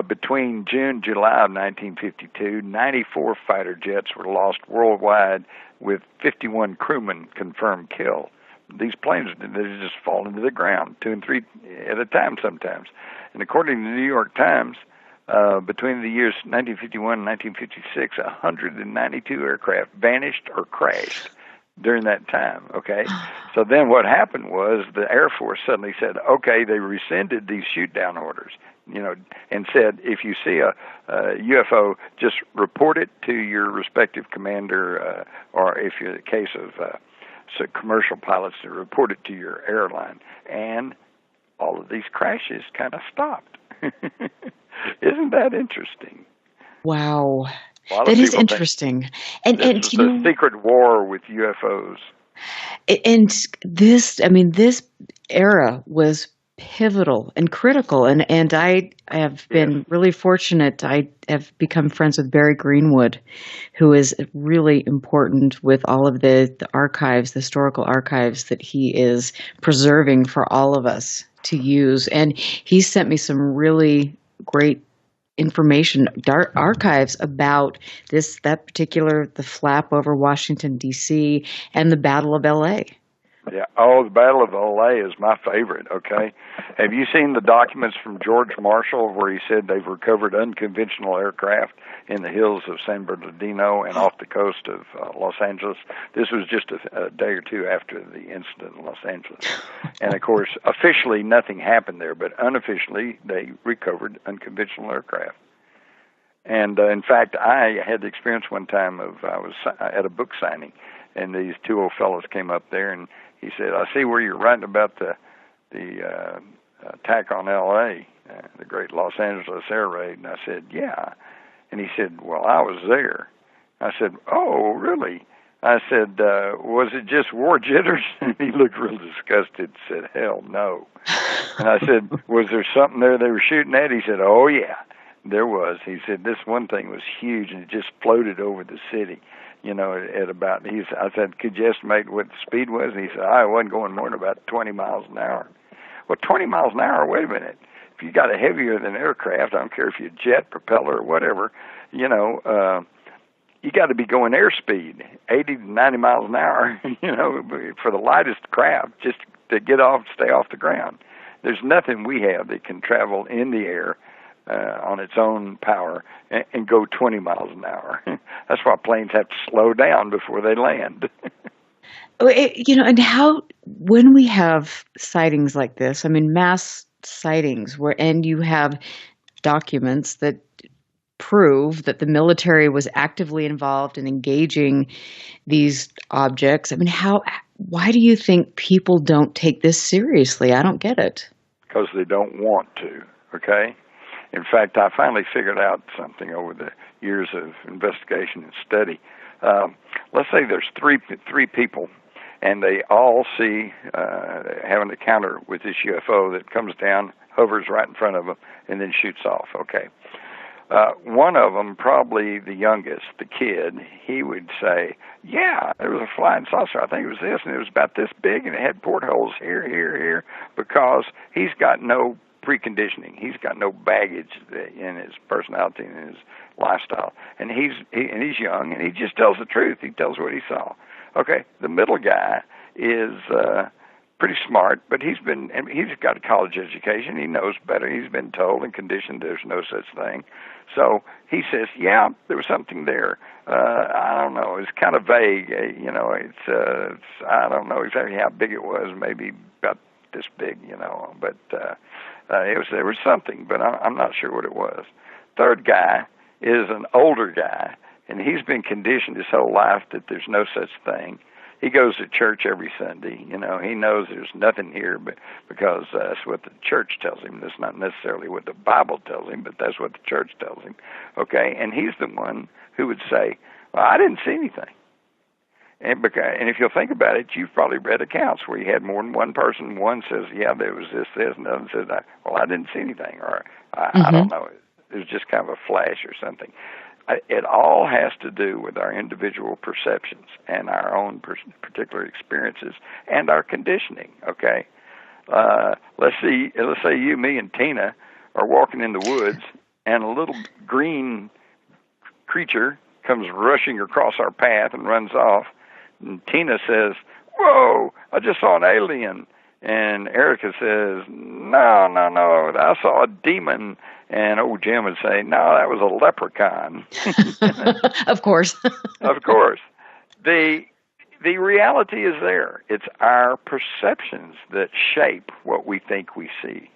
between June and July of 1952, 94 fighter jets were lost worldwide, with 51 crewmen confirmed killed. These planes, they just fall into the ground, 2 and 3 at a time sometimes. And according to the New York Times, between the years 1951 and 1956, 192 aircraft vanished or crashed during that time, okay? So then what happened was the Air Force suddenly said, okay, they rescinded these shoot-down orders, you know, and said, if you see a UFO, just report it to your respective commander, or if you're the case of commercial pilots, to report it to your airline. And all of these crashes kind of stopped. Isn't that interesting? Wow. That is interesting. And this is a secret war with UFOs. And this era was pivotal and critical. And I have been really fortunate. I have become friends with Barry Greenwood, who is really important with all of the archives, the historical archives that he is preserving for all of us to use. And he sent me some really great information, archives about the flap over Washington, D.C. and the Battle of L.A. Yeah. Oh, the Battle of L.A. is my favorite, okay? Have you seen the documents from George Marshall where he said they've recovered unconventional aircraft in the hills of San Bernardino and off the coast of Los Angeles? This was just a day or two after the incident in Los Angeles. And, of course, officially nothing happened there, but unofficially they recovered unconventional aircraft. And, in fact, I had the experience one time I was at a book signing, and these two old fellows came up there, and he said, I see where you're writing about the attack on L.A., the great Los Angeles air raid. And I said, yeah. And he said, well, I was there. I said, oh, really? I said, was it just war jitters? And he looked real disgusted and said, hell no. And I said, was there something there they were shooting at? He said, oh, yeah, there was. He said, this one thing was huge, and it just floated over the city, at about, I said, could you estimate what the speed was? And he said, I wasn't going more than about 20 miles an hour. Well, 20 miles an hour, wait a minute. If you got a heavier than aircraft, I don't care if you're jet, propeller, or whatever, you got to be going airspeed, 80 to 90 miles an hour, for the lightest craft, just to stay off the ground. There's nothing we have that can travel in the air on its own power and go 20 miles an hour. That's why planes have to slow down before they land. And when we have sightings like this, I mean, mass sightings, and you have documents that prove that the military was actively involved in engaging these objects. I mean, why do you think people don't take this seriously? I don't get it. Because they don't want to, okay? In fact, I finally figured out something over the years of investigation and study. Let's say there's three people, and they all have an encounter with this UFO that comes down, hovers right in front of them, and then shoots off, okay? One of them, probably the youngest, the kid, he would say, yeah, there was a flying saucer. I think it was this, and it was about this big, and it had portholes here, because he's got no preconditioning. He's got no baggage in his personality and in his lifestyle. And he's young, and he just tells the truth. He tells what he saw. Okay, the middle guy is pretty smart, but he's got a college education. He knows better. He's been told and conditioned there's no such thing. So he says, yeah, there was something there. I don't know. It's kind of vague. It's I don't know exactly how big it was. Maybe about this big, but there was something, but I'm not sure what it was. Third guy is an older guy, and he's been conditioned his whole life that there's no such thing. He goes to church every Sunday. He knows there's nothing here, but because that's what the church tells him. That's not necessarily what the Bible tells him, but that's what the church tells him. Okay, and he's the one who would say, well, I didn't see anything. And if you'll think about it, you've probably read accounts where you had more than one person. One says, yeah, there was this, and the other says, well, I didn't see anything, or I don't know. It was just kind of a flash or something. It all has to do with our individual perceptions and our own particular experiences and our conditioning, okay? Let's say you, me, and Tina are walking in the woods, and a little green creature comes rushing across our path and runs off. And Tina says, whoa, I just saw an alien. And Erica says, no, I saw a demon. And old Jim would say, no, that was a leprechaun. Of course. Of course. The reality is there. It's our perceptions that shape what we think we see.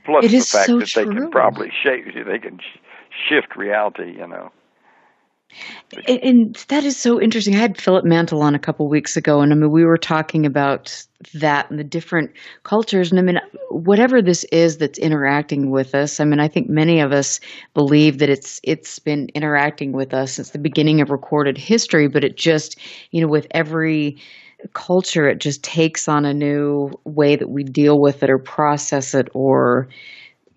Plus the fact that they can probably shift reality, And that is so interesting. I had Philip Mantle on a couple of weeks ago, and we were talking about that and the different cultures. And whatever this is that's interacting with us, I think many of us believe that it's been interacting with us since the beginning of recorded history, but it just, with every culture, it just takes on a new way that we deal with it or process it or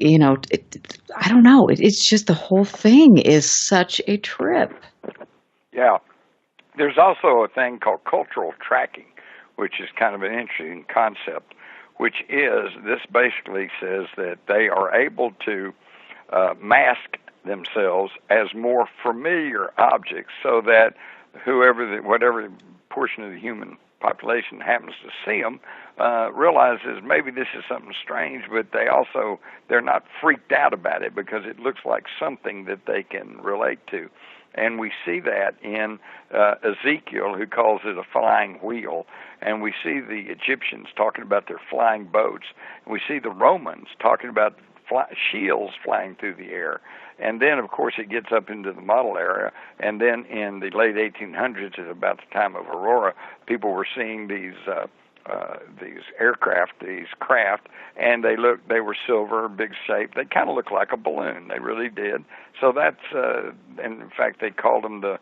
I don't know. It's just the whole thing is such a trip. Yeah. There's also a thing called cultural tracking, which is kind of an interesting concept, which is this basically says that they are able to mask themselves as more familiar objects so that whatever portion of the human population happens to see them, realizes maybe this is something strange, but they're not freaked out about it because it looks like something that they can relate to. And we see that in Ezekiel, who calls it a flying wheel, and we see the Egyptians talking about their flying boats, and we see the Romans talking about shields flying through the air. And then, of course, it gets up into the model era, and then in the late 1800s, at about the time of Aurora, people were seeing these these aircraft, these craft, and they were silver, big shape. They kind of looked like a balloon. They really did. So that's, and in fact, they called them the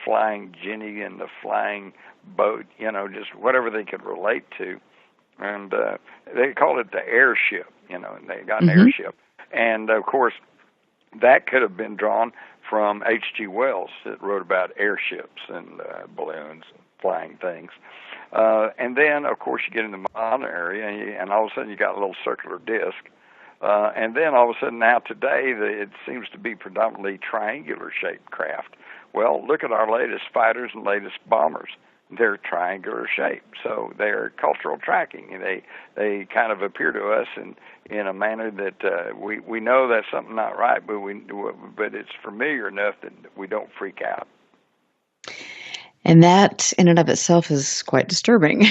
Flying Jenny and the Flying Boat, just whatever they could relate to. And they called it the airship, and they got an airship. And, of course, that could have been drawn from H.G. Wells that wrote about airships and balloons and flying things. And then, of course, you get in the modern area, and all of a sudden you got a little circular disc. And then all of a sudden now today, it seems to be predominantly triangular-shaped craft. Well, look at our latest fighters and latest bombers. They're triangular shaped, so they're cultural tracking. They kind of appear to us in a manner that we know that's something not right, but it's familiar enough that we don't freak out. And that, in and of itself, is quite disturbing.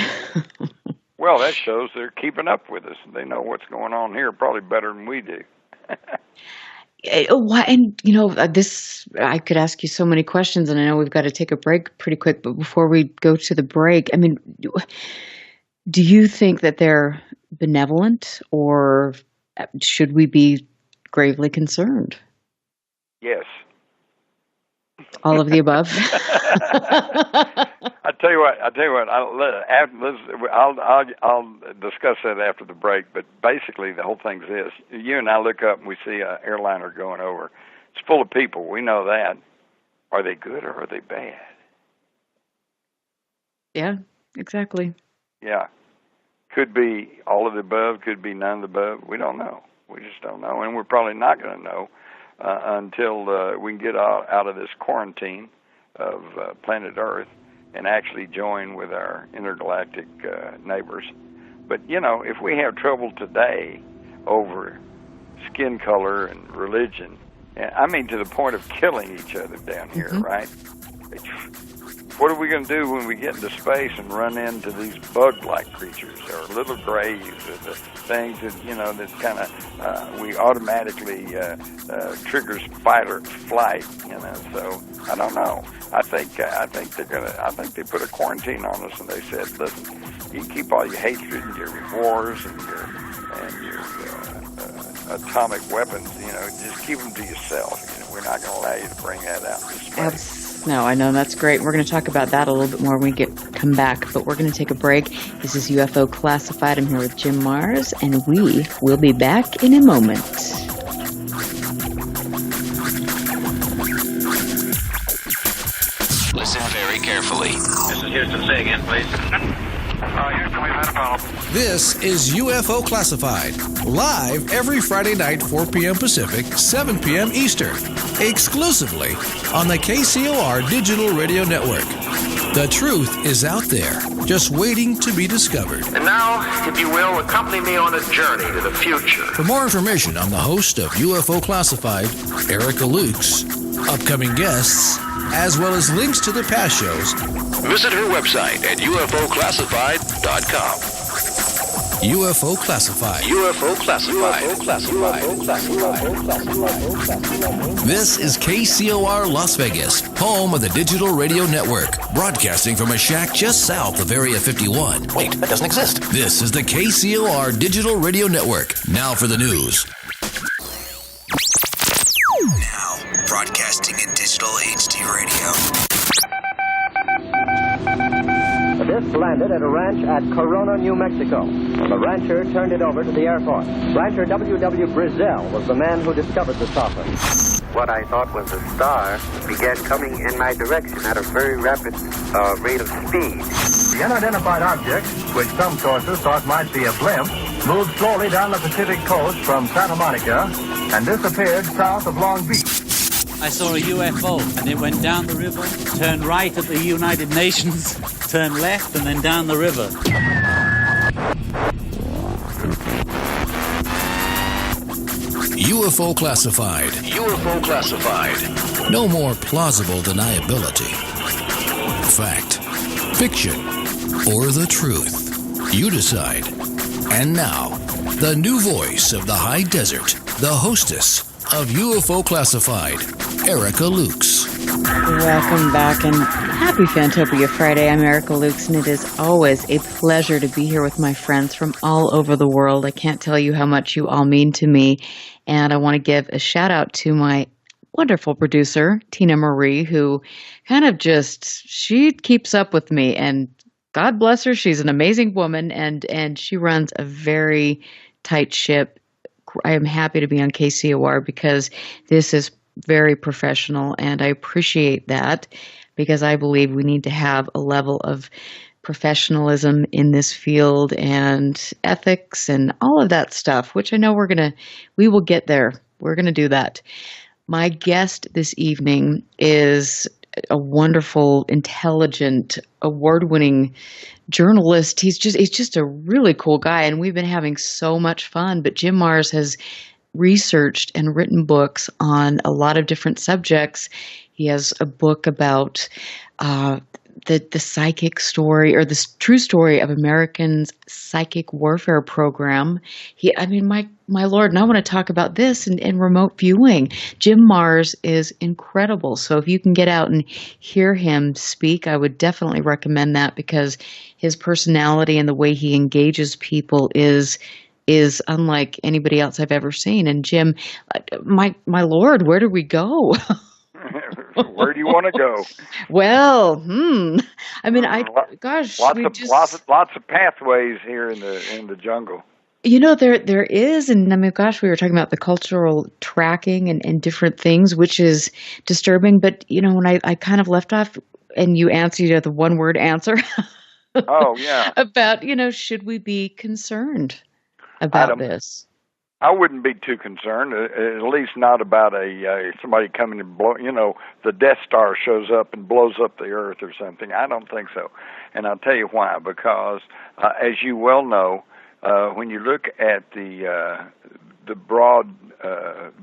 Well, that shows they're keeping up with us. They know what's going on here probably better than we do. And, this, I could ask you so many questions, and I know we've got to take a break pretty quick, but before we go to the break, I mean, do you think that they're benevolent, or should we be gravely concerned? Yes. All of the above? I tell you what. I'll discuss that after the break. But basically, the whole thing's this: you and I look up and we see an airliner going over. It's full of people. We know that. Are they good or are they bad? Yeah, exactly. Yeah, could be all of the above. Could be none of the above. We don't know. We just don't know, and we're probably not going to know until we can get out of this quarantine of planet Earth and actually join with our intergalactic neighbors. But, if we have trouble today over skin color and religion, I mean to the point of killing each other down here, right? What are we going to do when we get into space and run into these bug-like creatures or little grays or the things that, that's kind of, we automatically triggers fight or flight, so I don't know. I think they put a quarantine on us and they said, listen, you can keep all your hatred and your wars and your atomic weapons, just keep them to yourself. We're not going to allow you to bring that out into space. No, I know, that's great. We're going to talk about that a little bit more when we come back, but we're going to take a break. This is UFO Classified. I'm here with Jim Mars, and we will be back in a moment. Listen very carefully. This is Houston. Say again, please. Houston, we've had a problem. This is UFO Classified, live every Friday night, 4 p.m. Pacific, 7 p.m. Eastern, exclusively on the KCOR Digital Radio Network. The truth is out there, just waiting to be discovered. And now, if you will, accompany me on a journey to the future. For more information on the host of UFO Classified, Erica Lukes, upcoming guests, as well as links to the past shows, visit her website at UFOclassified.com. UFO Classified. UFO Classified. This is KCOR Las Vegas, home of the Digital Radio Network, broadcasting from a shack just south of Area 51. Wait, that doesn't exist. This is the KCOR Digital Radio Network. Now for the news. Now, broadcasting in digital HD radio. The disc landed at a ranch at Corona, New Mexico. The rancher turned it over to the Air Force. Rancher W.W. Brazell was the man who discovered the saucer. What I thought was a star began coming in my direction at a very rapid rate of speed. The unidentified object, which some sources thought might be a blimp, moved slowly down the Pacific coast from Santa Monica and disappeared south of Long Beach. I saw a UFO, and it went down the river, turned right at the United Nations, turned left, and then down the river. UFO Classified. UFO Classified. No more plausible deniability. Fact, fiction, or the truth. You decide. And now, the new voice of the high desert, the hostess of UFO Classified, Erica Lukes. Welcome back, and Happy Fantopia Friday. I'm Erica Lukes, and it is always a pleasure to be here with my friends from all over the world. I can't tell you how much you all mean to me, and I want to give a shout out to my wonderful producer, Tina Marie, who kind of she keeps up with me, and God bless her, she's an amazing woman, and she runs a very tight ship. I am happy to be on KCOR because this is very professional, and I appreciate that because I believe we need to have a level of professionalism in this field and ethics and all of that stuff, which I know we will get there. We're going to do that. My guest this evening is a wonderful, intelligent, award-winning journalist. He's just a really cool guy, and we've been having so much fun. But Jim Marrs has researched and written books on a lot of different subjects. He has a book about the psychic story, or the true story of Americans' psychic warfare program. My Lord, and I want to talk about this in remote viewing. Jim Marrs is incredible. So if you can get out and hear him speak, I would definitely recommend that, because his personality and the way he engages people is unlike anybody else I've ever seen. And Jim, my Lord, where do we go? Where do you want to go? Well, lots of pathways here in the jungle. You know, there is, and we were talking about the cultural tracking and different things, which is disturbing. But, when I kind of left off and you answered the one-word answer. Oh, yeah. About, should we be concerned about this? I wouldn't be too concerned, at least not about somebody coming and the Death Star shows up and blows up the Earth or something. I don't think so. And I'll tell you why. Because, as you well know, when you look at the broad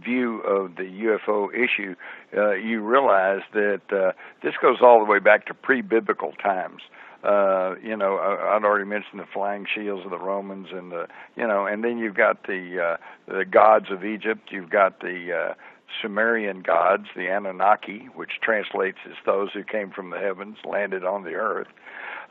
view of the UFO issue, you realize that this goes all the way back to pre-biblical times. I'd already mentioned the flying shields of the Romans, and and then you've got the gods of Egypt. You've got the Sumerian gods, the Anunnaki, which translates as those who came from the heavens, landed on the earth,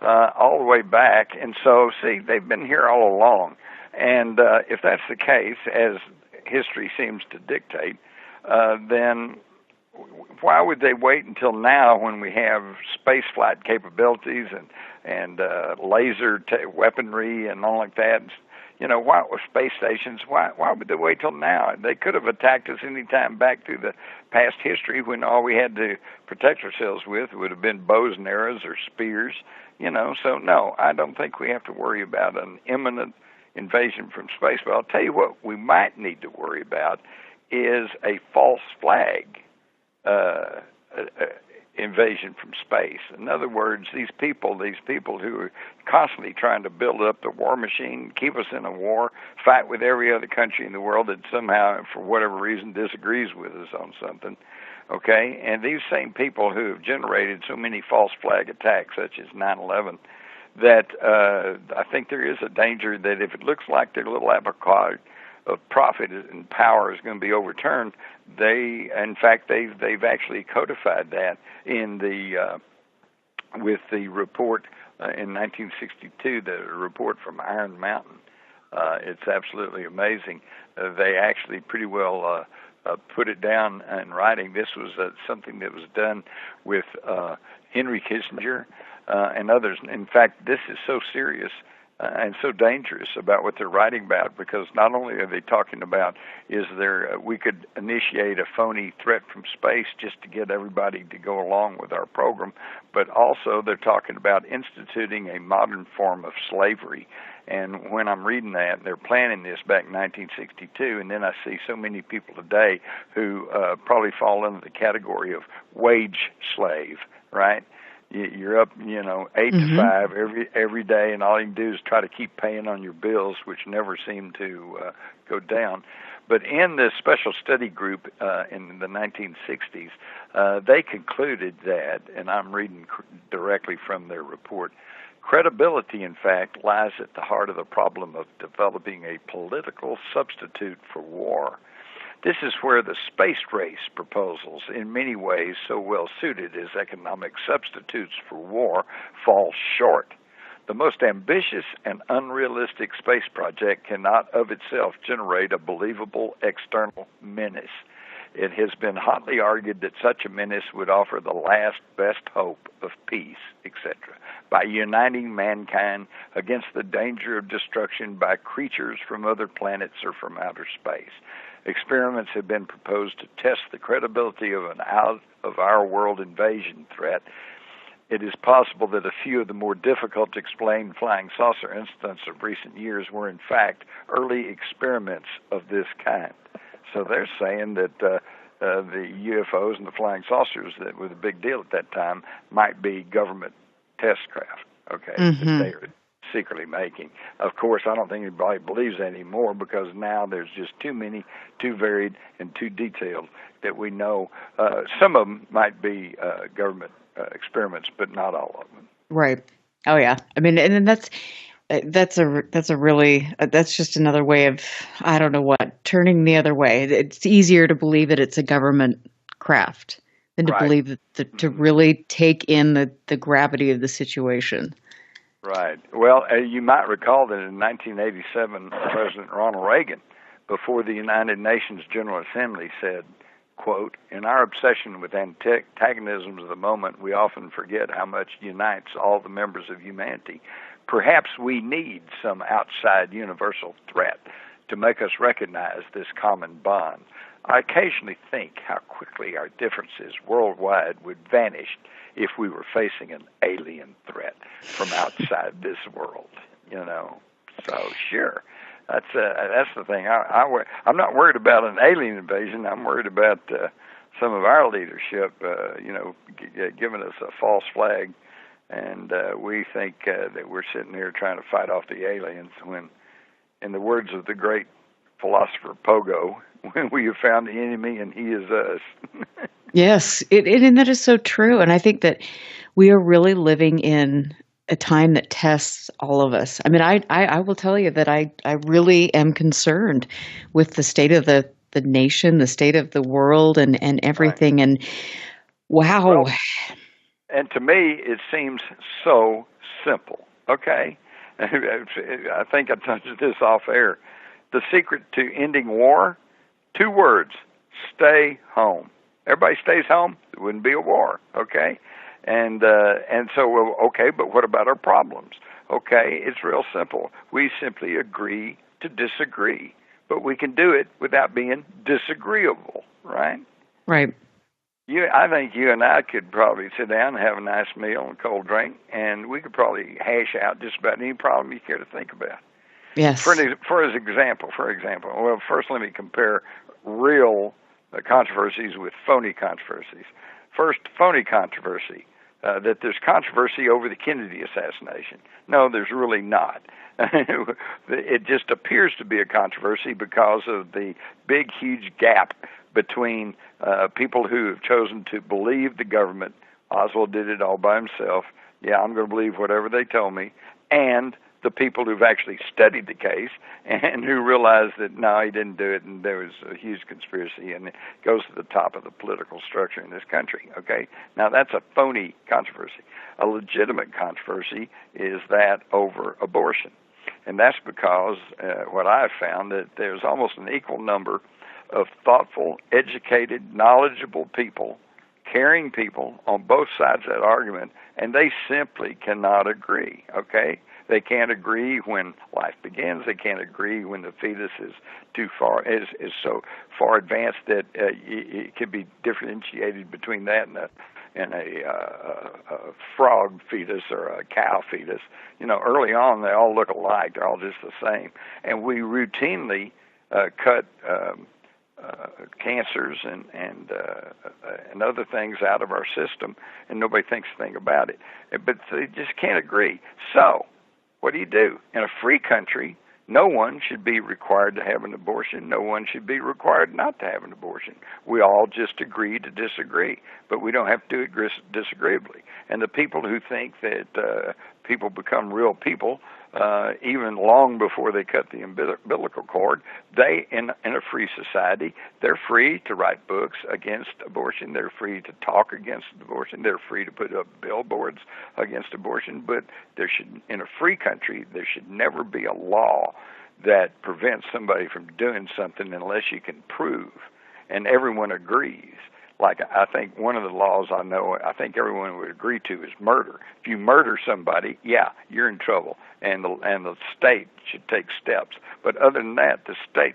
all the way back. And so, see, they've been here all along. And if that's the case, as history seems to dictate, then why would they wait until now, when we have space flight capabilities and laser weaponry and all like that? Why with space stations? Why would they wait till now? They could have attacked us any time back through the past history, when all we had to protect ourselves with would have been bows and arrows or spears. So no, I don't think we have to worry about an imminent invasion from space. But I'll tell you what we might need to worry about is a false flag invasion from space. In other words, these people who are constantly trying to build up the war machine, keep us in a war, fight with every other country in the world that somehow, for whatever reason, disagrees with us on something. Okay? And these same people who have generated so many false flag attacks, such as 9/11, that I think there is a danger that if it looks like their little apple cart of profit and power is going to be overturned, they've actually codified that in with the report in 1962, the report from Iron Mountain. It's absolutely amazing. They actually pretty well put it down in writing. This was something that was done with Henry Kissinger and others. In fact, this is so serious and so dangerous about what they're writing about, because not only are they talking about we could initiate a phony threat from space just to get everybody to go along with our program, but also they're talking about instituting a modern form of slavery. And when I'm reading that, they're planning this back in 1962, and then I see so many people today who probably fall into the category of wage slave, right? You're up, 8 to 5 every day, and all you can do is try to keep paying on your bills, which never seem to go down. But in this special study group in the 1960s, they concluded that, and I'm reading directly from their report, credibility, in fact, lies at the heart of the problem of developing a political substitute for war. This is where the space race proposals, in many ways so well suited as economic substitutes for war, fall short. The most ambitious and unrealistic space project cannot of itself generate a believable external menace. It has been hotly argued that such a menace would offer the last best hope of peace, etc., by uniting mankind against the danger of destruction by creatures from other planets or from outer space. Experiments have been proposed to test the credibility of an out-of-our-world invasion threat. It is possible that a few of the more difficult to explain flying saucer incidents of recent years were, in fact, early experiments of this kind. So they're saying that the UFOs and the flying saucers that were the big deal at that time might be government test craft, okay, that they are secretly making. Of course, I don't think anybody believes that anymore because now there's just too many, too varied, and too detailed that we know. Some of them might be government experiments, but not all of them. Right. Oh yeah. I mean, and that's just another way of, I don't know what, turning the other way. It's easier to believe that it's a government craft than to believe that to really take in the gravity of the situation. Right. Well, you might recall that in 1987, President Ronald Reagan, before the United Nations General Assembly, said, quote, "In our obsession with antagonisms of the moment, we often forget how much unites all the members of humanity. Perhaps we need some outside universal threat to make us recognize this common bond. I occasionally think how quickly our differences worldwide would vanish if we were facing an alien threat from outside this world." You know, so sure. That's the thing. I'm not worried about an alien invasion. I'm worried about some of our leadership, giving us a false flag, and we think that we're sitting here trying to fight off the aliens when, in the words of the great philosopher Pogo, when we have found the enemy and he is us. Yes, and that is so true. And I think that we are really living in a time that tests all of us. I mean, I will tell you that I really am concerned with the state of the nation, the state of the world, and everything. Right. And wow. Well, and to me, it seems so simple. Okay? I think I touched this off air. The secret to ending war, 2 words: stay home. Everybody stays home, there wouldn't be a war, okay? And so, well, okay, but what about our problems? Okay, it's real simple. We simply agree to disagree, but we can do it without being disagreeable, right? Right. I think you and I could probably sit down and have a nice meal and a cold drink, and we could probably hash out just about any problem you care to think about. Yes. For example, well, first let me compare real controversies with phony controversies. First, phony controversy, that there's controversy over the Kennedy assassination. No, there's really not. It just appears to be a controversy because of the big, huge gap between people who have chosen to believe the government. Oswald did it all by himself. Yeah, I'm going to believe whatever they tell me. And the people who've actually studied the case and who realized that, no, he didn't do it, and there was a huge conspiracy, and it goes to the top of the political structure in this country, okay? Now, that's a phony controversy. A legitimate controversy is that over abortion. And that's because what I've found that there's almost an equal number of thoughtful, educated, knowledgeable people, caring people on both sides of that argument, and they simply cannot agree, okay? They can't agree when life begins. They can't agree when the fetus is too far, is so far advanced that it can be differentiated between that and a frog fetus or a cow fetus. You know, early on they all look alike. They're all just the same, and we routinely cut cancers and other things out of our system, and nobody thinks a thing about it. But they just can't agree. So what do you do? In a free country, no one should be required to have an abortion. No one should be required not to have an abortion. We all just agree to disagree, but we don't have to do it disagreeably. And the people who think that people become real people even long before they cut the umbilical cord. They, in a free society, they're free to write books against abortion. They're free to talk against abortion. They're free to put up billboards against abortion. But in a free country, there should never be a law that prevents somebody from doing something unless you can prove, and everyone agrees. Like, I think one of the laws I think everyone would agree to is murder. If you murder somebody, yeah, you're in trouble, and the state should take steps. But other than that, the state,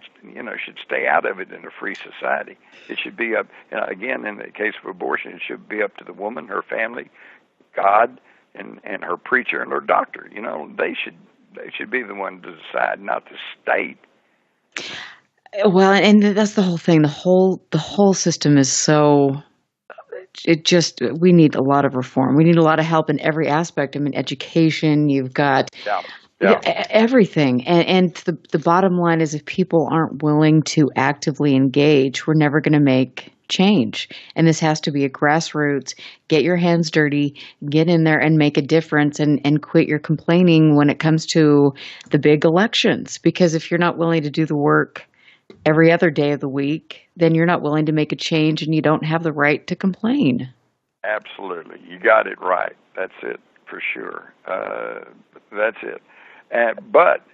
should stay out of it in a free society. It should be up, again, in the case of abortion, it should be up to the woman, her family, God, and her preacher and her doctor. They should be the one to decide, not the state. Well, and that's the whole thing. The whole system is so. We need a lot of reform. We need a lot of help in every aspect. I mean, education. You've got everything, and the bottom line is, if people aren't willing to actively engage, we're never going to make change. And this has to be a grassroots. Get your hands dirty. Get in there and make a difference, and quit your complaining when it comes to the big elections. Because if you're not willing to do the work every other day of the week, then you're not willing to make a change, and you don't have the right to complain. Absolutely. You got it right. That's it, for sure. That's it. But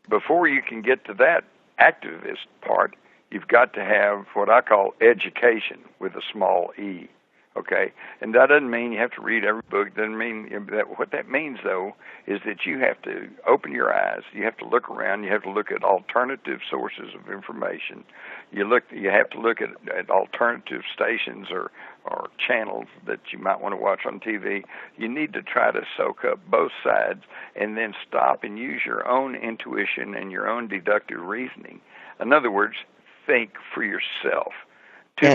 before you can get to that activist part, you've got to have what I call education with a small e. Okay, and that doesn't mean you have to read every book. Doesn't mean that. What that means, though, is that you have to open your eyes. You have to look around. You have to look at alternative sources of information. You have to look at alternative stations or channels that you might want to watch on TV. You need to try to soak up both sides, and then stop and use your own intuition and your own deductive reasoning. In other words, think for yourself. Too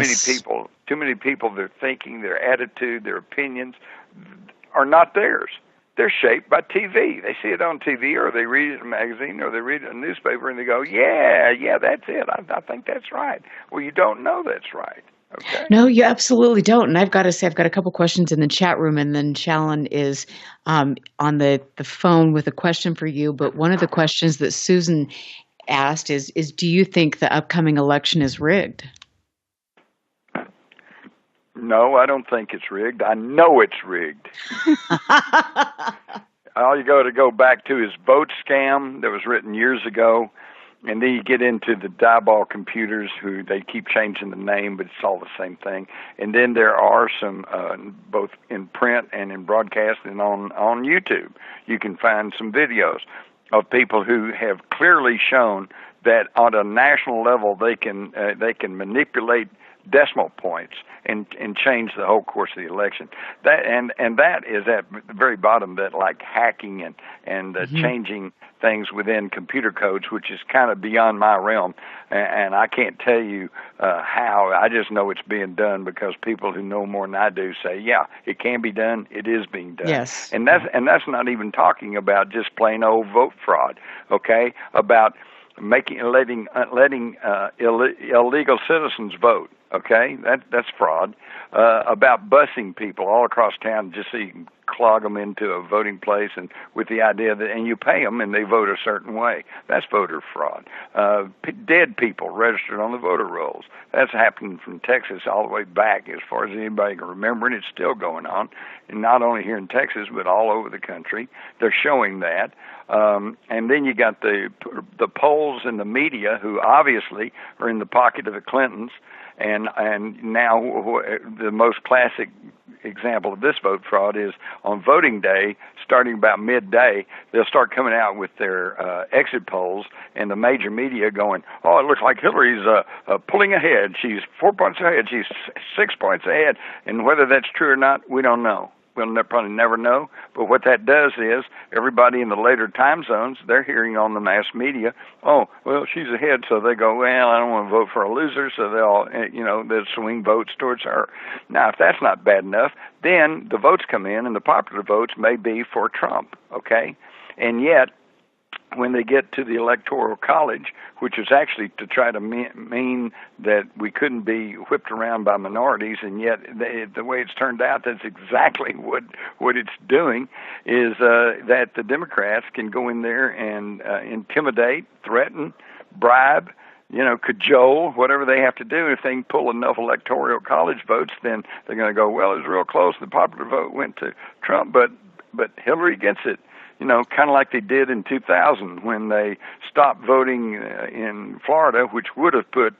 many people, their thinking, their attitude, their opinions are not theirs. They're shaped by TV. They see it on TV, or they read it in a magazine, or they read it in a newspaper, and they go, yeah, that's it. I think that's right. Well, you don't know that's right. Okay. No, you absolutely don't. And I've got to say, I've got a couple questions in the chat room, and then Shalon is on the phone with a question for you. But one of the questions that Susan asked is do you think the upcoming election is rigged? No, I don't think it's rigged. I know it's rigged. All you got to go back to is vote scam that was written years ago, and then you get into the dieball computers who they keep changing the name, but it's all the same thing. And then there are some, both in print and in broadcast and on YouTube, you can find some videos of people who have clearly shown that on a national level they can manipulate decimal points and change the whole course of the election. That is at the very bottom, that like hacking and changing things within computer codes, which is kind of beyond my realm, and I can't tell you how. I just know it's being done because people who know more than I do say, yeah, it can be done. It is being done. Yes, and that's not even talking about just plain old vote fraud. Okay, about letting illegal citizens vote. Okay, that's fraud. About busing people all across town just so you can clog them into a voting place, and with the idea that, and you pay them and they vote a certain way. That's voter fraud. Dead people registered on the voter rolls. That's happened from Texas all the way back as far as anybody can remember, and it's still going on. And not only here in Texas, but all over the country. They're showing that. And then you got the polls and the media, who obviously are in the pocket of the Clintons. And now the most classic example of this vote fraud is on voting day, starting about midday, they'll start coming out with their exit polls, and the major media going, oh, it looks like Hillary's pulling ahead. She's 4 points ahead. She's 6 points ahead. And whether that's true or not, we don't know. We'll probably never know, but what that does is everybody in the later time zones, they're hearing on the mass media, oh, well, she's ahead, so they go, well, I don't want to vote for a loser, so they'll swing votes towards her. Now, if that's not bad enough, then the votes come in, and the popular votes may be for Trump, okay? And yet, when they get to the Electoral College, which is actually to try to mean that we couldn't be whipped around by minorities, and yet the way it's turned out, that's exactly what it's doing, is that the Democrats can go in there and intimidate, threaten, bribe, cajole, whatever they have to do. If they can pull enough Electoral College votes, then they're going to go, well, it was real close. The popular vote went to Trump, but Hillary gets it. Kind of like they did in 2000 when they stopped voting in Florida, which would have put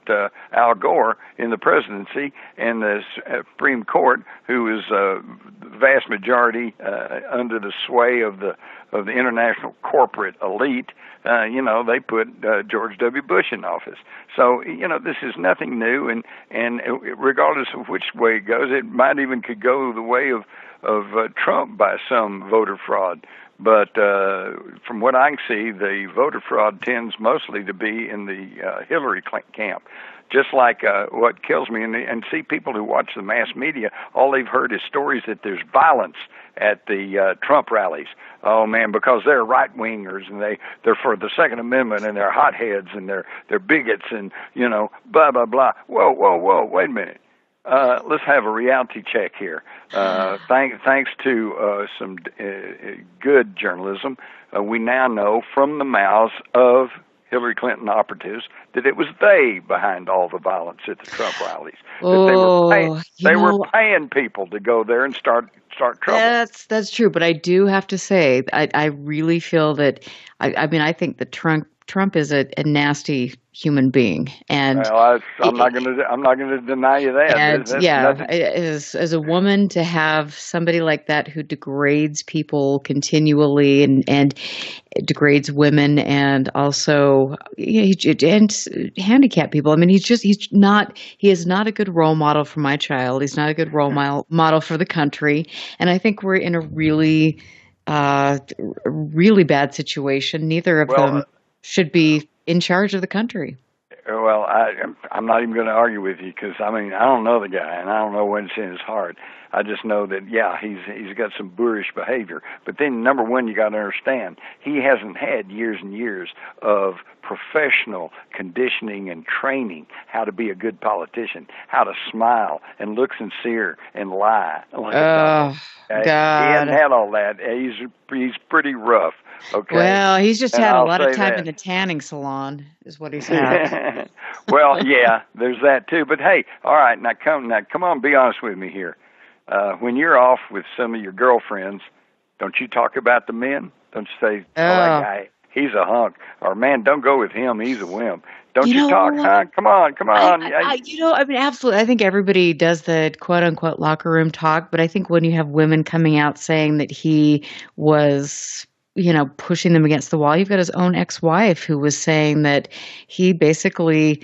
Al Gore in the presidency, and the Supreme Court, who is vast majority under the sway of the international corporate elite, they put George W. Bush in office. So, this is nothing new, and regardless of which way it goes, it might even could go the way of Trump by some voter fraud. But from what I can see, the voter fraud tends mostly to be in the Hillary camp. Just like what kills me, and see people who watch the mass media, all they've heard is stories that there's violence at the Trump rallies. Oh man, because they're right wingers and they're for the Second Amendment and they're hotheads and they're bigots and blah blah blah. Whoa, wait a minute. Let's have a reality check here. Thanks to some good journalism, we now know from the mouths of Hillary Clinton operatives that it was they behind all the violence at the Trump rallies. They were paying people to go there and start trouble. That's true, but I do have to say, I really feel that I think that Trump is a nasty human being, and I'm not going to deny you that. And as a woman, to have somebody like that who degrades people continually and degrades women, and also and handicapped people. I mean, he is not a good role model for my child. He's not a good role model for the country, and I think we're in a really bad situation. Neither of them should be in charge of the country. Well, I'm not even going to argue with you because, I don't know the guy, and I don't know what's in his heart. I just know that, he's got some boorish behavior. But then, number one, you got to understand, he hasn't had years and years of professional conditioning and training how to be a good politician, how to smile and look sincere and lie. God. He hasn't had all that. He's pretty rough. Okay. Well, he's just had a lot of time in the tanning salon, is what he's had. Well, yeah, there's that too. But hey, all right, now come on, be honest with me here. When you're off with some of your girlfriends, don't you talk about the men? Don't you say, that guy, he's a hunk, or man, don't go with him, he's a wimp. Don't you talk, huh? Come on. Absolutely. I think everybody does the quote-unquote locker room talk, but I think when you have women coming out saying that he was pushing them against the wall. You've got his own ex-wife who was saying that he basically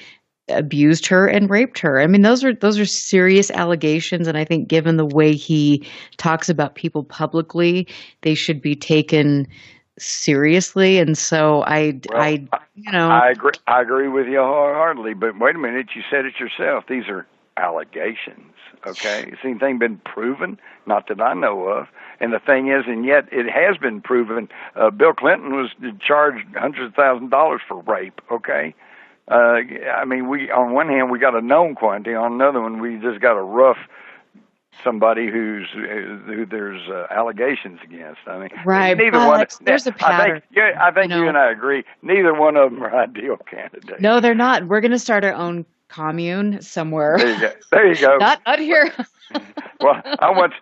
abused her and raped her. I mean, those are serious allegations, and I think given the way he talks about people publicly, they should be taken seriously. And so I agree with you wholeheartedly. But wait a minute, you said it yourself. These are allegations. Okay, has anything been proven? Not that I know of. And the thing is, and yet it has been proven. Bill Clinton was charged hundreds of thousands of dollars for rape. Okay, we on one hand we got a known quantity, on another one we just got a rough somebody who there's allegations against. Right. Neither one. There's a pattern. I think you and I agree. Neither one of them are ideal candidates. No, they're not. We're going to start our own commune somewhere. There you go. Not here. Well, I once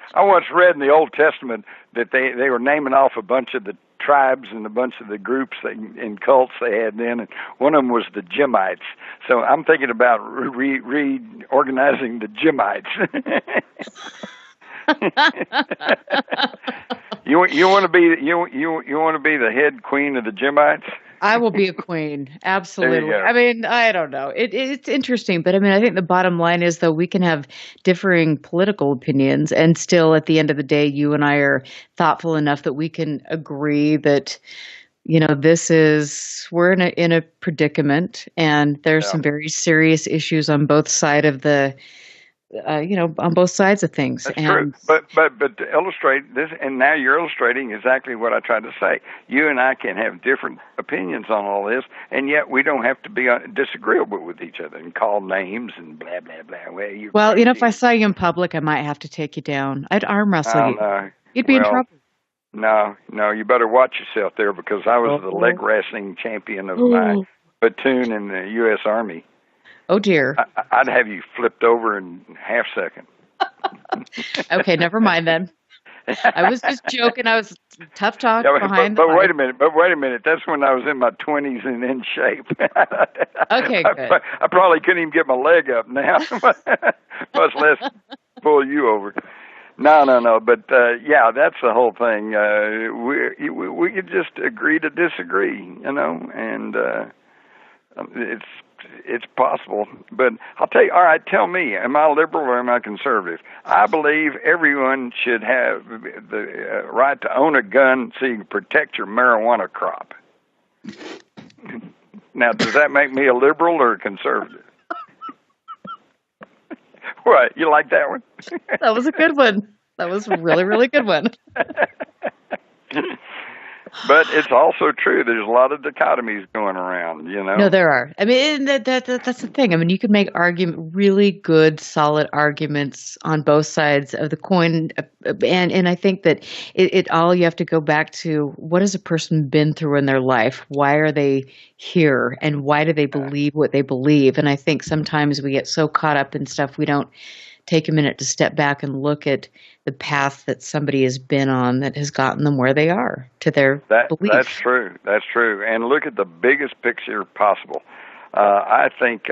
read in the Old Testament that they were naming off a bunch of the tribes and a bunch of the groups and cults they had then, and one of them was the Jimites. So I'm thinking about reorganizing the Jimites. You want to be the head queen of the Jimites? I will be a queen. Absolutely. I don't know. It's interesting, but I think the bottom line is, though, we can have differing political opinions and still at the end of the day, you and I are thoughtful enough that we can agree that, we're in a predicament, and there's some very serious issues on both sides of the on both sides of things. That's true. But to illustrate this, and now you're illustrating exactly what I tried to say. You and I can have different opinions on all this, and yet we don't have to be disagreeable with each other and call names and blah, blah, blah. Well, if I saw you in public, I might have to take you down. I'd arm wrestle you. You'd be in trouble. No, you better watch yourself there, because I was the leg wrestling champion of my platoon in the U.S. Army. Oh, dear. I'd have you flipped over in half second. Okay, never mind then. I was just joking. I was tough talk behind but wait a minute. That's when I was in my 20s and in shape. Okay, good. I probably couldn't even get my leg up now, much less pull you over. No. But, that's the whole thing. We could just agree to disagree, and it's possible. But I'll tell you, all right, tell me, am I liberal or am I conservative? I believe everyone should have the right to own a gun so you can protect your marijuana crop. Now, does that make me a liberal or a conservative? What, you like that one? That was a good one. That was a really, really good one. But it's also true. There's a lot of dichotomies going around, No, there are. I mean, that's the thing. I mean, you can make really good, solid arguments on both sides of the coin. And I think that it all, you have to go back to, what has a person been through in their life? Why are they here? And why do they believe what they believe? And I think sometimes we get so caught up in stuff, we don't take a minute to step back and look at the path that somebody has been on that has gotten them where they are, to their belief. That's true. And look at the biggest picture possible. I think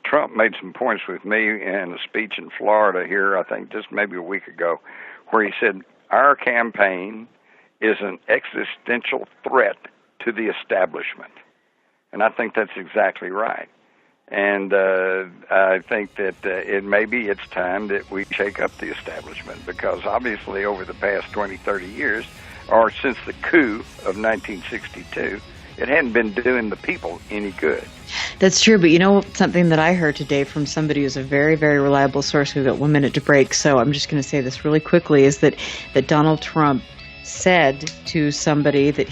Trump made some points with me in a speech in Florida here, I think just maybe a week ago, where he said, our campaign is an existential threat to the establishment. And I think that's exactly right. And I think that it's time that we shake up the establishment, because obviously over the past 20, 30 years, or since the coup of 1962, it hadn't been doing the people any good. That's true, but something that I heard today from somebody who's a very, very reliable source, we've got 1 minute to break, so I'm just going to say this really quickly, is that Donald Trump said to somebody that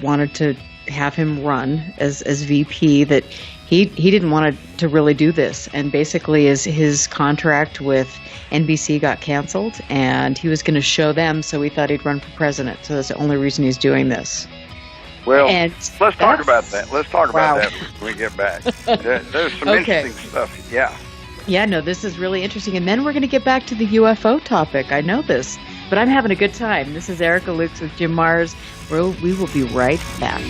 wanted to have him run as VP that he didn't want to really do this, and basically his contract with NBC got canceled, and he was going to show them, so he thought he'd run for president. So that's the only reason he's doing this. Well, let's talk about that. Let's talk about that when we get back. There's some interesting stuff. Yeah. Yeah, no, this is really interesting. And then we're going to get back to the UFO topic. I know this, but I'm having a good time. This is Erica Lukes with Jim Mars. We will be right back.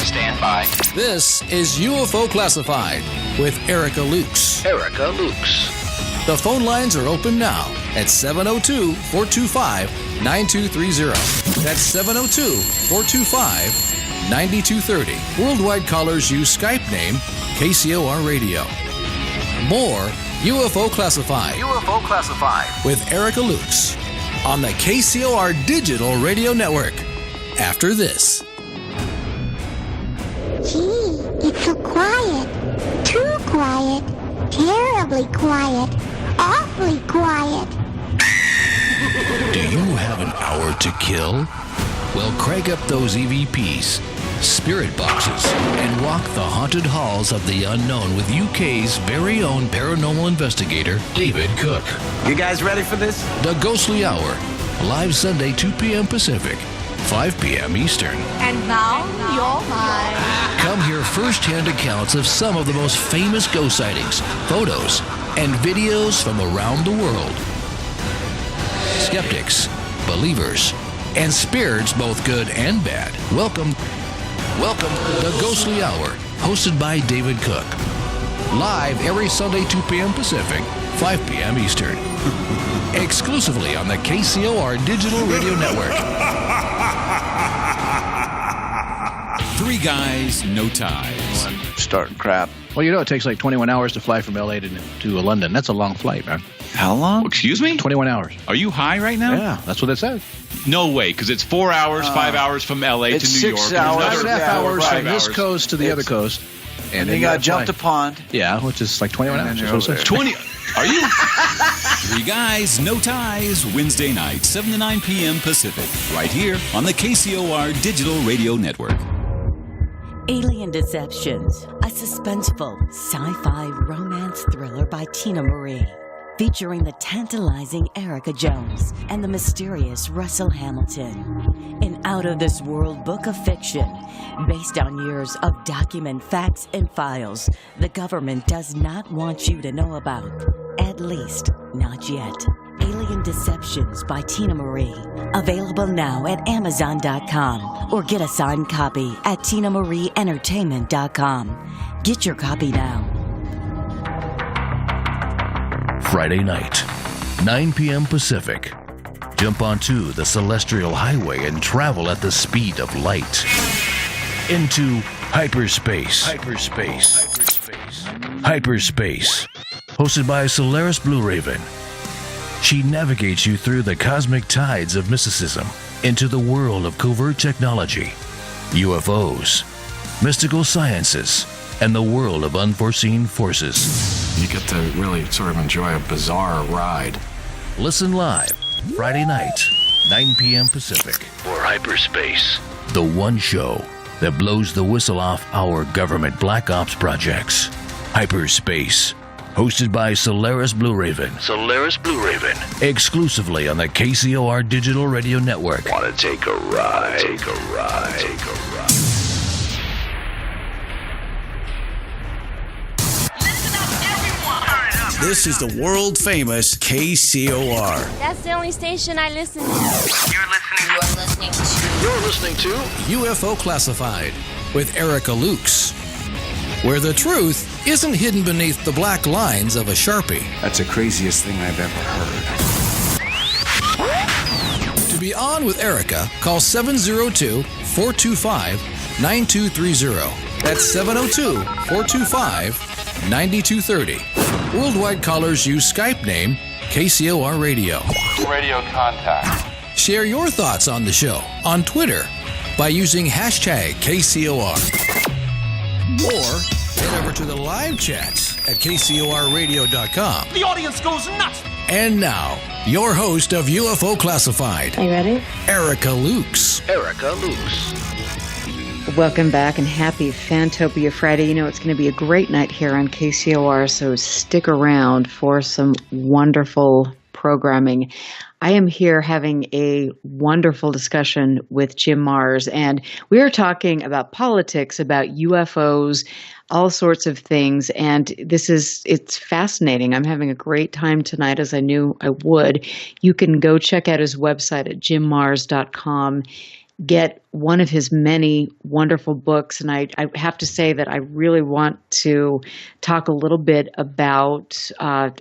Stand by. This is UFO Classified with Erica Lukes. Erica Lukes. The phone lines are open now at 702-425-9230. That's 702-425-9230. Worldwide callers use Skype name KCOR Radio. More UFO Classified. UFO Classified. With Erica Lukes on the KCOR Digital Radio Network. After this. Gee, it's so quiet. Too quiet. Terribly quiet. Awfully quiet. Do you have an hour to kill? Well, crank up those EVPs, spirit boxes, and walk the haunted halls of the unknown with UK's very own paranormal investigator, David Cook. You guys ready for this? The Ghostly Hour, live Sunday, 2 p.m. Pacific, 5 p.m. Eastern. And now you're mine. Come hear first-hand accounts of some of the most famous ghost sightings, photos, and videos from around the world. Skeptics, believers, and spirits both good and bad. Welcome to the Ghostly Hour, hosted by David Cook. Live every Sunday, 2 p.m. Pacific, 5 p.m. Eastern. Exclusively on the KCOR Digital Radio Network. 3 guys, no ties. Starting crap. Well, it takes like 21 hours to fly from LA to London. That's a long flight, man. How long? Excuse me? 21 hours. Are you high right now? Yeah, that's what it says. No way, because it's 4 hours, 5 hours from LA to New York. It's 6 hours. 5.5 hours from this coast to the other coast. And then you got jumped a pond. Yeah, which is like 21 hours. You're over there. 20. Are you? Three Guys, No Ties, Wednesday night, 7 to 9 p.m. Pacific, right here on the KCOR Digital Radio Network. Alien Deceptions, a suspenseful sci-fi romance thriller by Tina Marie, featuring the tantalizing Erica Jones and the mysterious Russell Hamilton. An out-of-this-world book of fiction based on years of document facts and files the government does not want you to know about. At least, not yet. Alien Deceptions by Tina Marie. Available now at Amazon.com or get a signed copy at TinaMarieEntertainment.com. Get your copy now. Friday night, 9 p.m. Pacific. Jump onto the Celestial Highway and travel at the speed of light. Into hyperspace. Hyperspace. Hosted by Solaris Blue Raven. She navigates you through the cosmic tides of mysticism into the world of covert technology, UFOs, mystical sciences, and the world of unforeseen forces. You get to really sort of enjoy a bizarre ride. Listen live, Friday night, 9 p.m. Pacific. For Hyperspace. The one show that blows the whistle off our government black ops projects. Hyperspace. Hosted by Solaris Blue Raven. Exclusively on the KCOR Digital Radio Network. Want to take a ride? This is the world-famous KCOR. That's the only station I listen to. You're listening to UFO Classified with Erica Lukes, where the truth isn't hidden beneath the black lines of a Sharpie. That's the craziest thing I've ever heard. To be on with Erica, call 702-425-9230. That's 702-425-9230. Worldwide callers use Skype name KCOR Radio. Radio contact. Share your thoughts on the show on Twitter by using hashtag KCOR. Or head over to the live chats at KCORradio.com. The audience goes nuts. And now, your host of UFO Classified. Are you ready? Erica Lukes. Welcome back and happy Fantopia Friday. You know, it's going to be a great night here on KCOR, so stick around for some wonderful programming. I am here having a wonderful discussion with Jim Marrs, and we are talking about politics, about UFOs, all sorts of things, and it's fascinating. I'm having a great time tonight, as I knew I would. You can go check out his website at jimmarrs.com. Get one of his many wonderful books. And I have to say that I really want to talk a little bit about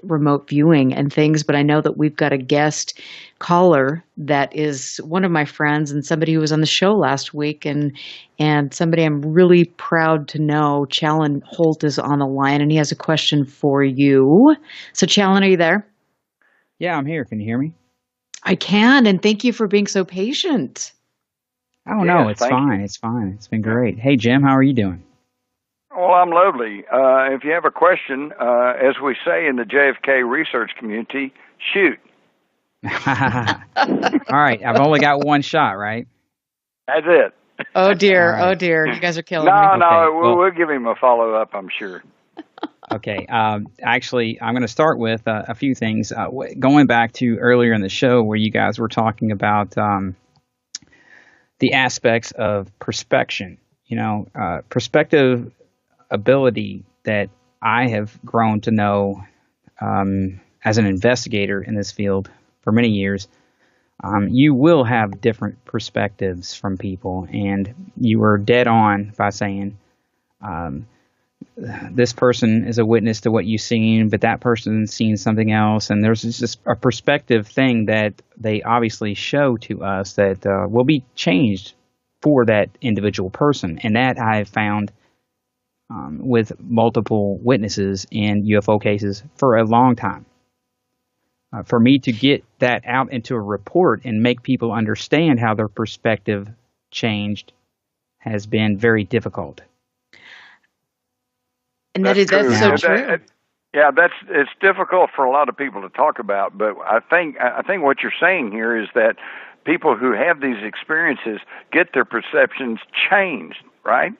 remote viewing and things, but I know that we've got a guest caller that is one of my friends and somebody who was on the show last week and somebody I'm really proud to know. Challen Holt is on the line and he has a question for you. So Challen, are you there? Yeah, I'm here. Can you hear me? I can, and thank you for being so patient. Oh, no, it's fine. It's fine. It's been great. Hey, Jim, how are you doing? Well, I'm lovely. If you have a question, as we say in the JFK research community, shoot. All right. I've only got one shot, right? That's it. Oh, dear. Right. Oh, dear. You guys are killing me. No, Okay, we'll give him a follow-up, I'm sure. Okay. Actually, I'm going to start with a few things. Going back to earlier in the show where you guys were talking about the aspects of perspection, perspective ability that I have grown to know as an investigator in this field for many years. You will have different perspectives from people, and you were dead on by saying this person is a witness to what you've seen, but that person's seen something else. And there's just a perspective thing that they obviously show to us that will be changed for that individual person. And that I have found with multiple witnesses in UFO cases for a long time. For me to get that out into a report and make people understand how their perspective changed has been very difficult. And that's so true. Yeah, it's difficult for a lot of people to talk about, but I think what you're saying here is that people who have these experiences get their perceptions changed, right?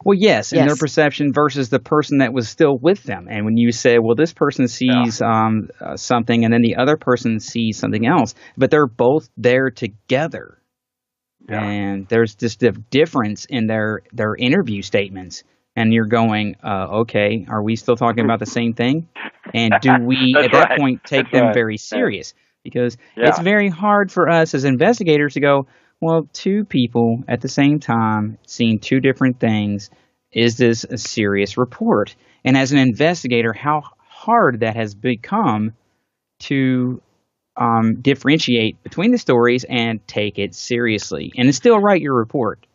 Well, yes, and their perception versus the person that was still with them. And when you say, well, this person sees something and then the other person sees something else, but they're both there together. Yeah. And there's just a difference in their interview statements. And you're going, okay, are we still talking about the same thing? And do we, at that point, take them very serious? Because it's very hard for us as investigators to go, well, two people at the same time seeing two different things. Is this a serious report? And as an investigator, how hard that has become to differentiate between the stories and take it seriously and still write your report.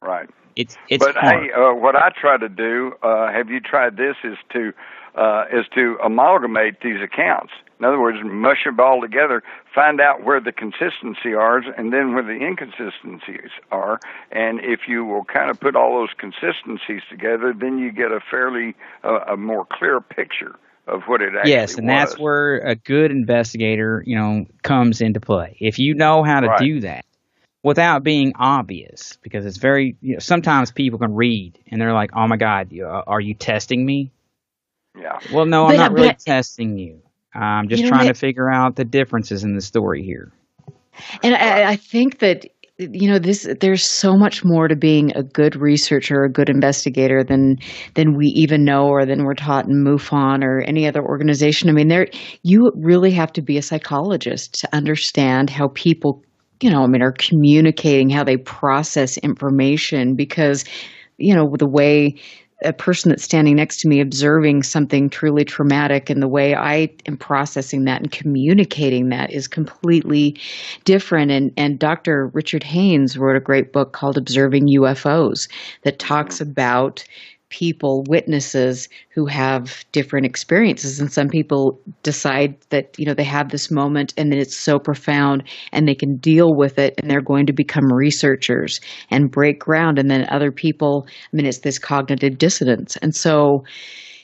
Right. It's but hard. Hey, what I try to do, have you tried this? Is to amalgamate these accounts. In other words, mush them all together, find out where the consistency are, and then where the inconsistencies are. And if you will kind of put all those consistencies together, then you get a more clear picture of what it actually was. Yes, and that's where a good investigator, comes into play. If you know how to do that without being obvious, because it's very, sometimes people can read and they're like, oh my God, are you testing me? Yeah. Well, no, I'm not really testing you. I'm just trying to figure out the differences in the story here. And I think that, there's so much more to being a good researcher, a good investigator than we even know or than we're taught in MUFON or any other organization. I mean, you really have to be a psychologist to understand how people, are communicating, how they process information, because, the way a person that's standing next to me observing something truly traumatic and the way I am processing that and communicating that is completely different. And Dr. Richard Haynes wrote a great book called Observing UFOs that talks about people, witnesses who have different experiences. And some people decide that, they have this moment and then it's so profound and they can deal with it and they're going to become researchers and break ground. And then other people, it's this cognitive dissonance. And so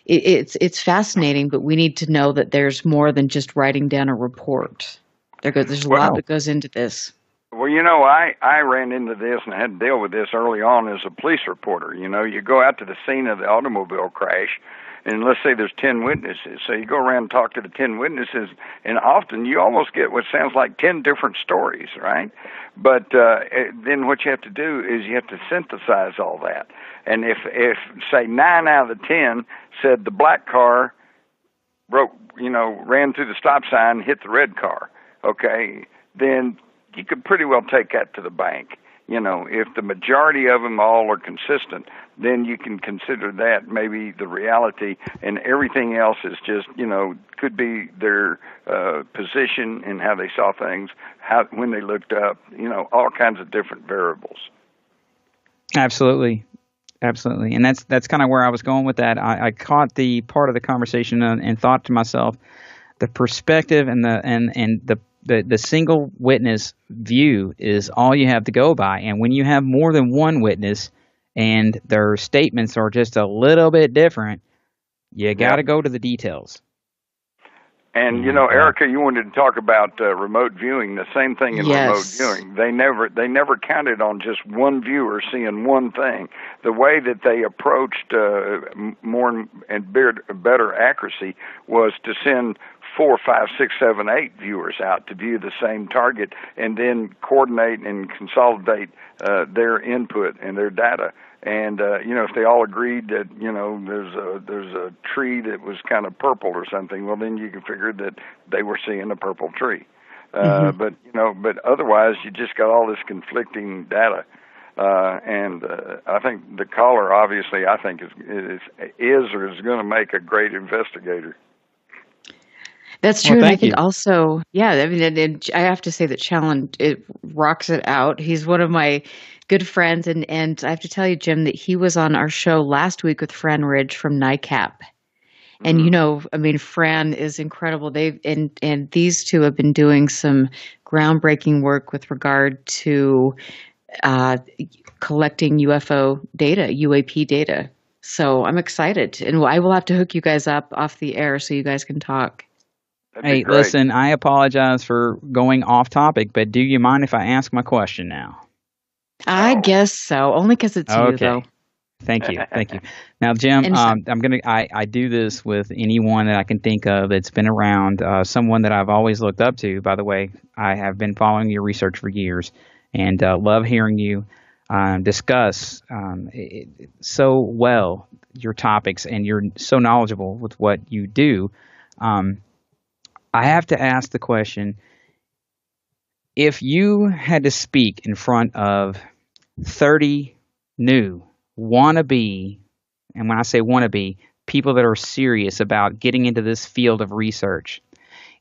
it's fascinating, but we need to know that there's more than just writing down a report. There's a lot that goes into this. Well, I ran into this and had to deal with this early on as a police reporter. You go out to the scene of the automobile crash, and let's say there's 10 witnesses. So you go around and talk to the 10 witnesses, and often you almost get what sounds like 10 different stories, right? But then what you have to do is you have to synthesize all that. And if say 9 out of the 10 said the black car ran through the stop sign and hit the red car, okay, then you could pretty well take that to the bank. If the majority of them all are consistent, then you can consider that maybe the reality, and everything else is just, could be their position and how they saw things, when they looked up, all kinds of different variables. Absolutely. And that's kind of where I was going with that. I caught the part of the conversation and thought to myself, the perspective and the single witness view is all you have to go by. And when you have more than one witness and their statements are just a little bit different, you got to go to the details. And, Erica, you wanted to talk about remote viewing. The same thing in remote viewing. They never counted on just one viewer seeing one thing. The way that they approached more and better accuracy was to send 4, 5, 6, 7, 8 viewers out to view the same target, and then coordinate and consolidate their input and their data. And if they all agreed that there's a tree that was kind of purple or something, well, then you can figure that they were seeing a purple tree. But otherwise, you just got all this conflicting data. And I think the caller, obviously, is going to make a great investigator. That's true. Well, and I think also, I have to say that Challen, it rocks it out. He's one of my good friends. And I have to tell you, Jim, that he was on our show last week with Fran Ridge from NICAP. And, Fran is incredible. And these two have been doing some groundbreaking work with regard to collecting UFO data, UAP data. So I'm excited, and I will have to hook you guys up off the air so you guys can talk. Hey, listen, I apologize for going off topic, but do you mind if I ask my question now? I guess so, only because it's you, though. Thank you. Now, Jim, I do this with anyone that I can think of that's been around, someone that I've always looked up to. By the way, I have been following your research for years and love hearing you discuss so well your topics, and you're so knowledgeable with what you do. I have to ask the question, if you had to speak in front of 30 new wannabe, and when I say wannabe, people that are serious about getting into this field of research,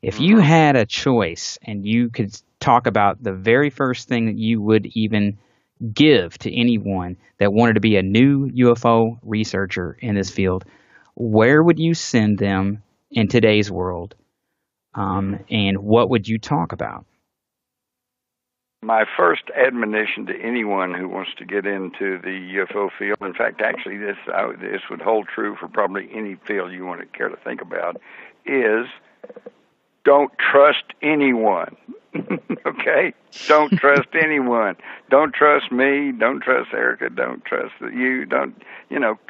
if you had a choice and you could talk about the very first thing that you would even give to anyone that wanted to be a new UFO researcher in this field, where would you send them in today's world? And what would you talk about? My first admonition to anyone who wants to get into the UFO field, in fact, actually, this would hold true for probably any field you want to care to think about, is don't trust anyone. Okay? Don't trust anyone. Don't trust me. Don't trust Erica. Don't trust you.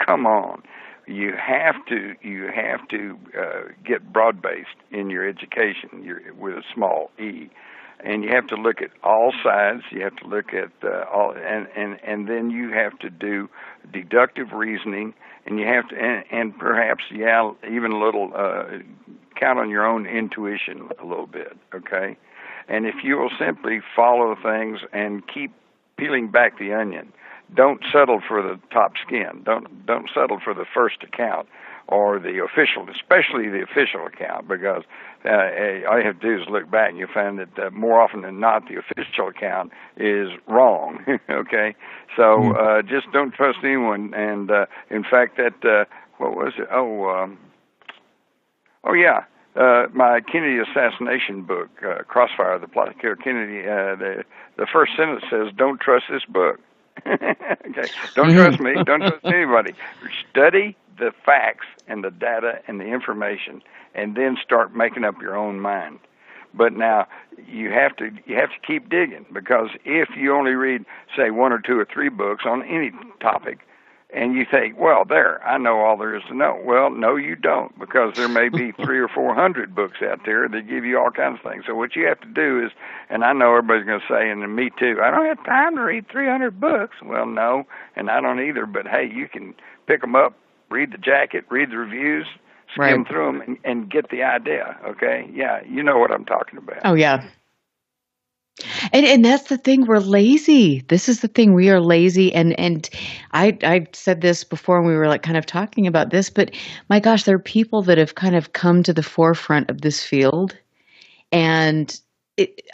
Come on. You have to get broad-based in your education with a small e. And you have to look at all sides. You have to look at all, and then you have to do deductive reasoning, and you have to, and perhaps, even a little count on your own intuition a little bit. Okay, and if you will simply follow things and keep peeling back the onion, don't settle for the top skin. Don't settle for the first account or the official, especially the official account, because all you have to do is look back and you find that more often than not the official account is wrong. Okay, so just don't trust anyone. And in fact, that what was it? My Kennedy assassination book, Crossfire, the plot to kill Kennedy. The first sentence says, "Don't trust this book." Okay, don't trust me. Don't trust anybody. Study the facts and the data and the information, and then start making up your own mind. But now you have to keep digging, because if you only read, say, 1 or 2 or 3 books on any topic, and you think, well, I know all there is to know. Well, no, you don't, because there may be 300 or 400 books out there that give you all kinds of things. So what you have to do is, and I know everybody's going to say, and me too, I don't have time to read 300 books. Well, no, and I don't either, but hey, you can pick them up, read the jacket, read the reviews, skim through them, and get the idea, okay? Yeah, you know what I'm talking about. Oh, yeah. And that's the thing, we're lazy. This is the thing, we are lazy. And I said this before when we were kind of talking about this, but my gosh, there are people that have kind of come to the forefront of this field, and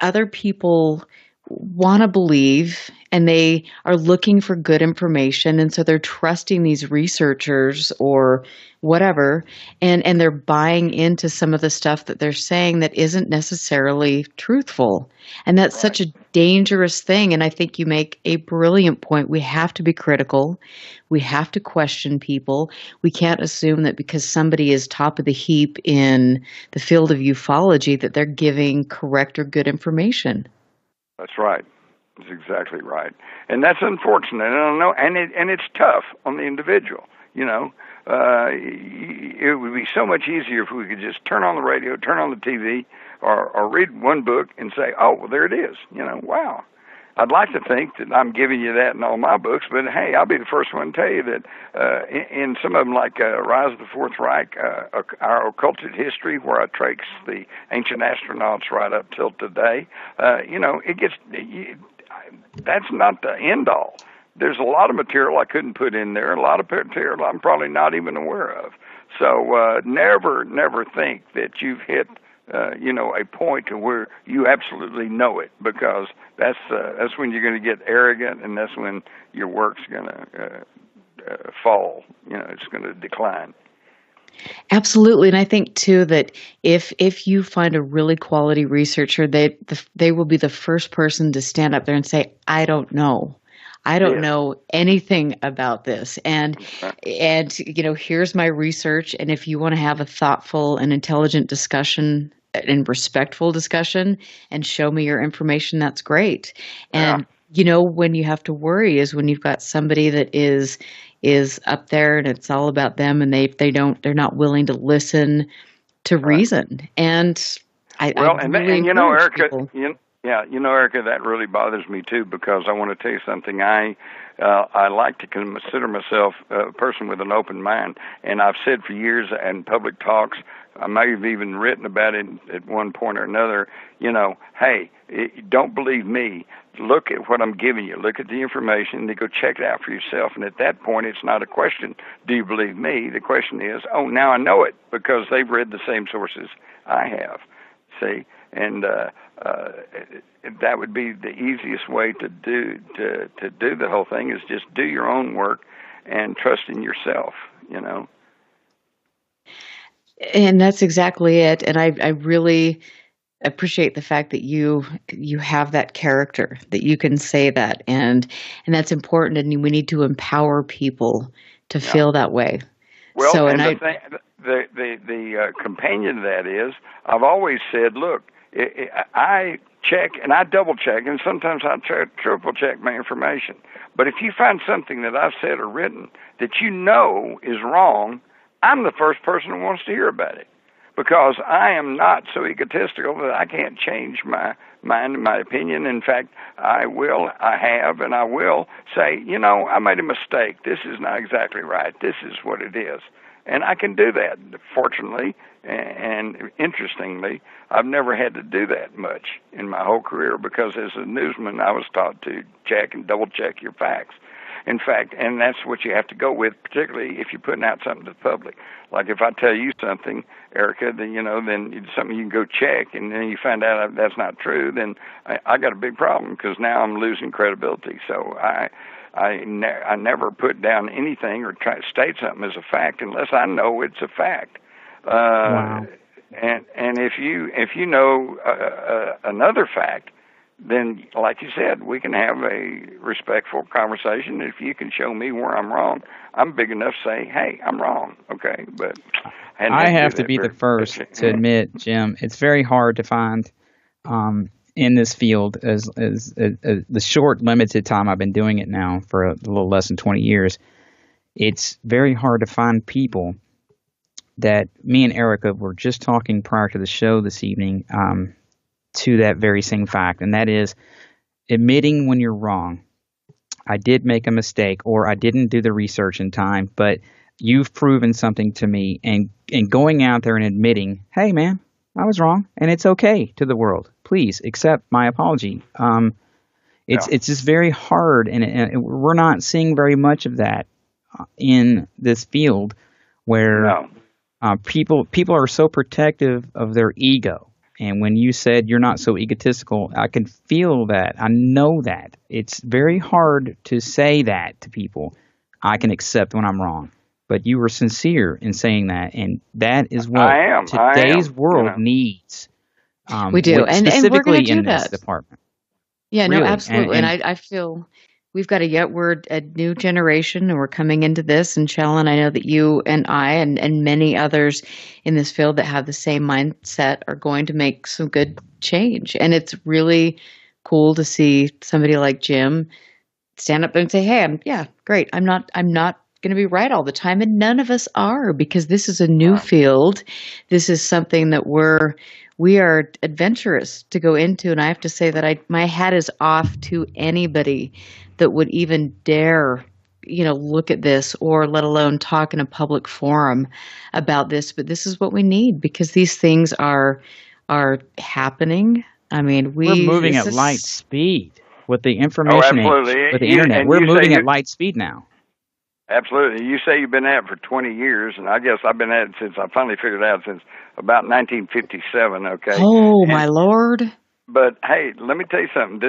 other people want to believe, and they are looking for good information, and so they're trusting these researchers or whatever, and they're buying into some of the stuff that they're saying that isn't necessarily truthful. And that's such a dangerous thing. And I think you make a brilliant point. We have to be critical. We have to question people. We can't assume that because somebody is top of the heap in the field of ufology that they're giving correct or good information. That's right. That's exactly right. And that's unfortunate. I don't know, and it's tough on the individual. It would be so much easier if we could just turn on the radio, turn on the TV, or read one book and say, oh, well, there it is. Wow. I'd like to think that I'm giving you that in all my books, but hey, I'll be the first one to tell you that in some of them, like Rise of the Fourth Reich, our occulted history, where I trace the ancient astronauts right up till today, that's not the end all. There's a lot of material I couldn't put in there, a lot of material I'm probably not even aware of. So never think that you've hit a point to where you absolutely know it, because that's when you're going to get arrogant, and that's when your work's going to fall. It's going to decline. Absolutely, and I think too that if you find a really quality researcher, they will be the first person to stand up there and say, "I don't know. I don't know anything about this. And here's my research. And if you want to have a thoughtful and intelligent discussion and respectful discussion and show me your information, that's great. And, when you have to worry is when you've got somebody that is up there and it's all about them and they're not willing to listen to reason. And Erica, Erica, that really bothers me too, because I want to tell you something. I like to consider myself a person with an open mind, and I've said for years in public talks, I may have even written about it at one point or another, hey, don't believe me. Look at what I'm giving you. Look at the information. Then go check it out for yourself. And at that point, it's not a question, do you believe me? The question is, oh, now I know it, because they've read the same sources I have. See? And that would be the easiest way to do the whole thing, is just do your own work and trust in yourself, And that's exactly it. And I really appreciate the fact that you have that character, that you can say that, and that's important. And we need to empower people to feel that way. Well, the companion to that is, I've always said, look, I check and I double check, and sometimes I triple check my information. But if you find something that I've said or written that is wrong, I'm the first person who wants to hear about it, because I am not so egotistical that I can't change my mind and my opinion. In fact, I have, and I will say, I made a mistake. This is not exactly right. This is what it is. And I can do that, fortunately, and interestingly, I've never had to do that much in my whole career, because as a newsman, I was taught to check and double-check your facts. In fact, and that's what you have to go with, particularly if you're putting out something to the public. Like if I tell you something, Erica, then it's something you can go check, and then you find out that's not true, then I got a big problem, because now I'm losing credibility. So I never put down anything or try to state something as a fact unless I know it's a fact. Wow. And if you know another fact, then, like you said, we can have a respectful conversation. If you can show me where I'm wrong, I'm big enough to say, hey, I'm wrong, okay? But I have to be the first to admit, Jim, it's very hard to find in this field, as the short, limited time I've been doing it now for a little less than 20 years, it's very hard to find people that me and Erica were just talking prior to the show this evening, to that very same fact, and that is admitting when you're wrong. I did make a mistake, or I didn't do the research in time, but you've proven something to me, and going out there and admitting, hey man, I was wrong, and it's okay to the world. Please accept my apology. It's just very hard, and we're not seeing very much of that in this field, where people are so protective of their ego. And when you said you're not so egotistical, I can feel that. I know that. It's very hard to say that to people. I can accept when I'm wrong. But you were sincere in saying that, and that is what today's world needs. We do, and we're going to do that. This department. Yeah, really. No, absolutely. And I feel we've got we're a new generation, and we're coming into this. And Shellen, I know that you and I and many others in this field that have the same mindset are going to make some good change. And it's really cool to see somebody like Jim stand up and say, hey, great. I'm not going to be right all the time. And none of us are, because this is a new field. This is something that we are adventurous to go into. And I have to say that my hat is off to anybody that would even dare, look at this, or let alone talk in a public forum about this. But this is what we need, because these things are happening. I mean, we're moving at light speed with the information age, with the internet. We're moving at light speed now. Absolutely. You say you've been at it for 20 years, and I guess I've been at it since I finally figured it out, since about 1957, okay? Oh, my Lord. But, hey, let me tell you something.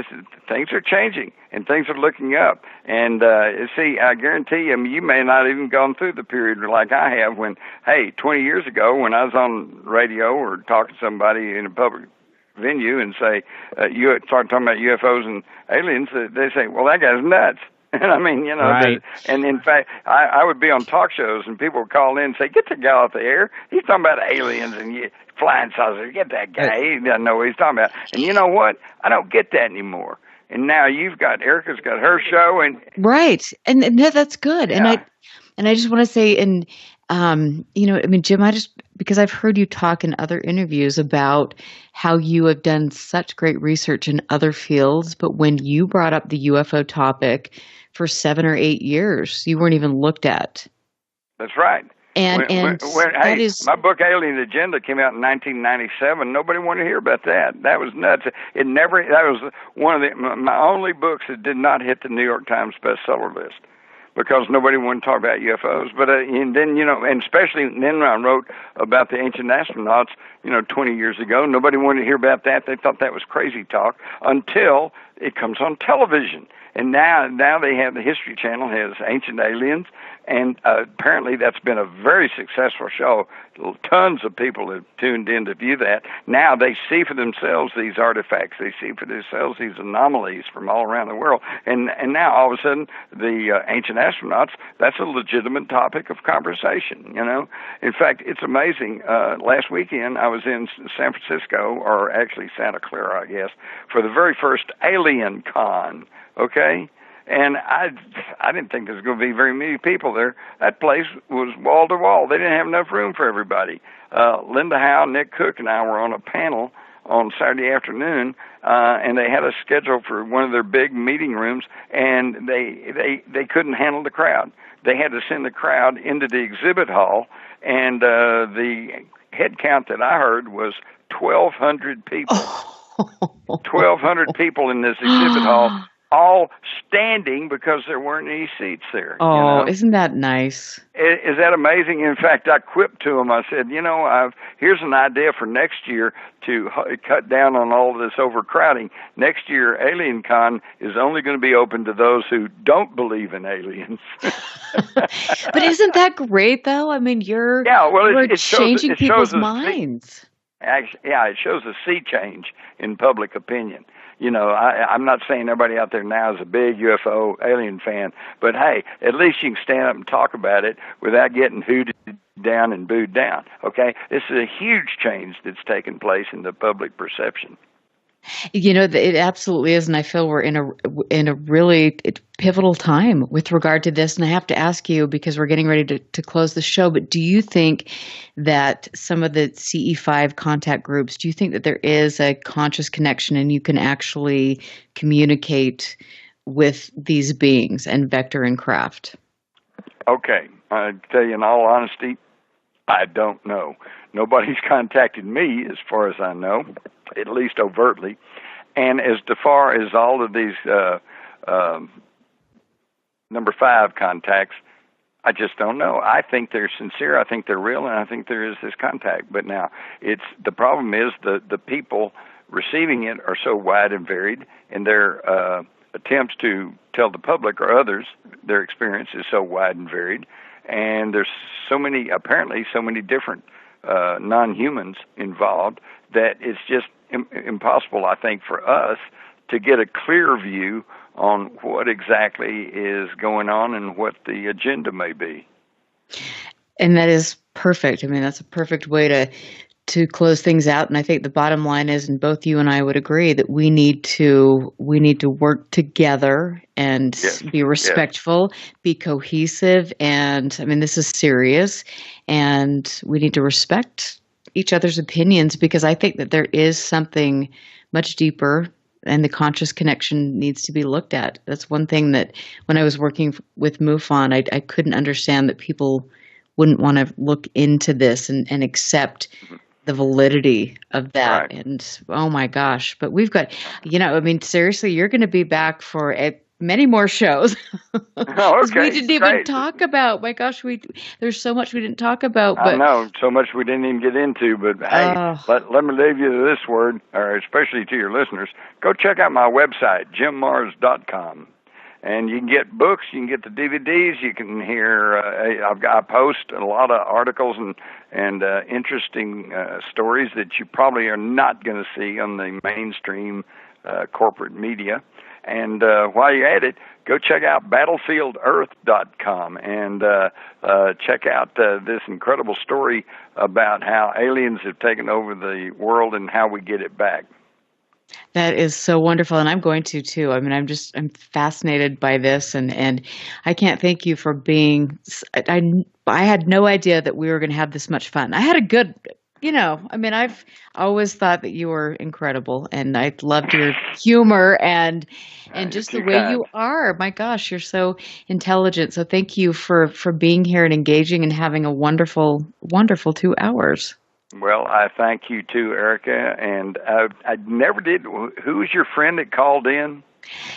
Things are changing, and things are looking up. And, see, I guarantee you may not even gone through the period like I have when, 20 years ago when I was on radio or talking to somebody in a public venue and say, you start talking about UFOs and aliens, they say, well, that guy's nuts. And I mean, Right. and in fact, I would be on talk shows and people would call in and say, "Get the guy off the air. He's talking about aliens and flying saucers. Get that guy. He doesn't know what he's talking about." And you know what? I don't get that anymore. And now Erica's got her show, and Right. And that's good. Yeah. And I just want to say, and Jim, because I've heard you talk in other interviews about how you have done such great research in other fields, but when you brought up the UFO topic for 7 or 8 years, you weren't even looked at. that's right. And that is my book Alien Agenda came out in 1997. Nobody wanted to hear about that. That was nuts. That was one of my only books that did not hit the New York Times bestseller list, because nobody wanted to talk about UFOs. But and then and especially then when I wrote about the ancient astronauts 20 years ago, nobody wanted to hear about that. They thought that was crazy talk until it comes on television. And now they have, the History Channel has Ancient Aliens, and apparently that's been a very successful show. Tons of people have tuned in to view that. Now they see for themselves these artifacts. They see for themselves these anomalies from all around the world. And now all of a sudden the ancient astronauts, that's a legitimate topic of conversation, In fact, it's amazing. Last weekend I was in San Francisco, or actually Santa Clara, I guess, for the very first Alien Con. Okay, and I didn't think there was going to be very many people there. That place was wall to wall. They didn't have enough room for everybody. Linda Howe, Nick Cook, and I were on a panel on Saturday afternoon, and they had us scheduled for one of their big meeting rooms, and they couldn't handle the crowd. They had to send the crowd into the exhibit hall, and the head count that I heard was 1,200 people. 1,200 people in this exhibit hall, all standing because there weren't any seats there. Oh, isn't that nice? Is that amazing? In fact, I quipped to them. I said, here's an idea for next year to cut down on all of this overcrowding. Next year, Alien Con is only going to be open to those who don't believe in aliens. But isn't that great, though? I mean, you're changing people's minds. It shows a sea change in public opinion. I'm not saying everybody out there now is a big UFO alien fan, but hey, at least you can stand up and talk about it without getting hooted down and booed down. Okay, this is a huge change that's taken place in the public perception. It absolutely is, and I feel we're in a really pivotal time with regard to this. And I have to ask you, because we're getting ready to close the show, but do you think that some of the CE5 contact groups, do you think that there is a conscious connection and you can actually communicate with these beings and Vector and Craft? Okay, I tell you in all honesty, I don't know. Nobody's contacted me, as far as I know, at least overtly. And as far as all of these number 5 contacts, I just don't know. I think they're sincere. I think they're real, and I think there is this contact. But now, the problem is the people receiving it are so wide and varied, and their attempts to tell the public or others their experience is so wide and varied, and there's apparently so many different non-humans involved that it's just impossible, I think, for us to get a clear view on what exactly is going on and what the agenda may be. And that is perfect. I mean, that's a perfect way to close things out. And I think the bottom line is, and both you and I would agree, that we need to work together and be respectful, be cohesive. And I mean, this is serious, and we need to respect each other's opinions, because I think that there is something much deeper, and the conscious connection needs to be looked at. That's one thing that when I was working with MUFON, I couldn't understand that people wouldn't want to look into this and accept the validity of that. Right. And oh my gosh, but we've got, seriously, you're going to be back for many more shows. Oh, okay. We didn't even talk about, my gosh, there's so much we didn't talk about. But, I know, so much we didn't even get into, but hey, let me leave you to this word, or especially to your listeners. Go check out my website, jimmars.com. And you can get books, you can get the DVDs, you can hear, I post a lot of articles and interesting stories that you probably are not going to see on the mainstream corporate media. And while you're at it, go check out BattlefieldEarth.com and check out this incredible story about how aliens have taken over the world and how we get it back. That is so wonderful, and I'm going to too. I mean, I'm fascinated by this, and I can't thank you for being. I had no idea that we were going to have this much fun. I had a good, I've always thought that you were incredible, and I loved your humor and just the way you are. My gosh, you're so intelligent. So thank you for being here and engaging and having a wonderful, wonderful 2 hours. Well, I thank you too, Erica. And I never did. Who was your friend that called in?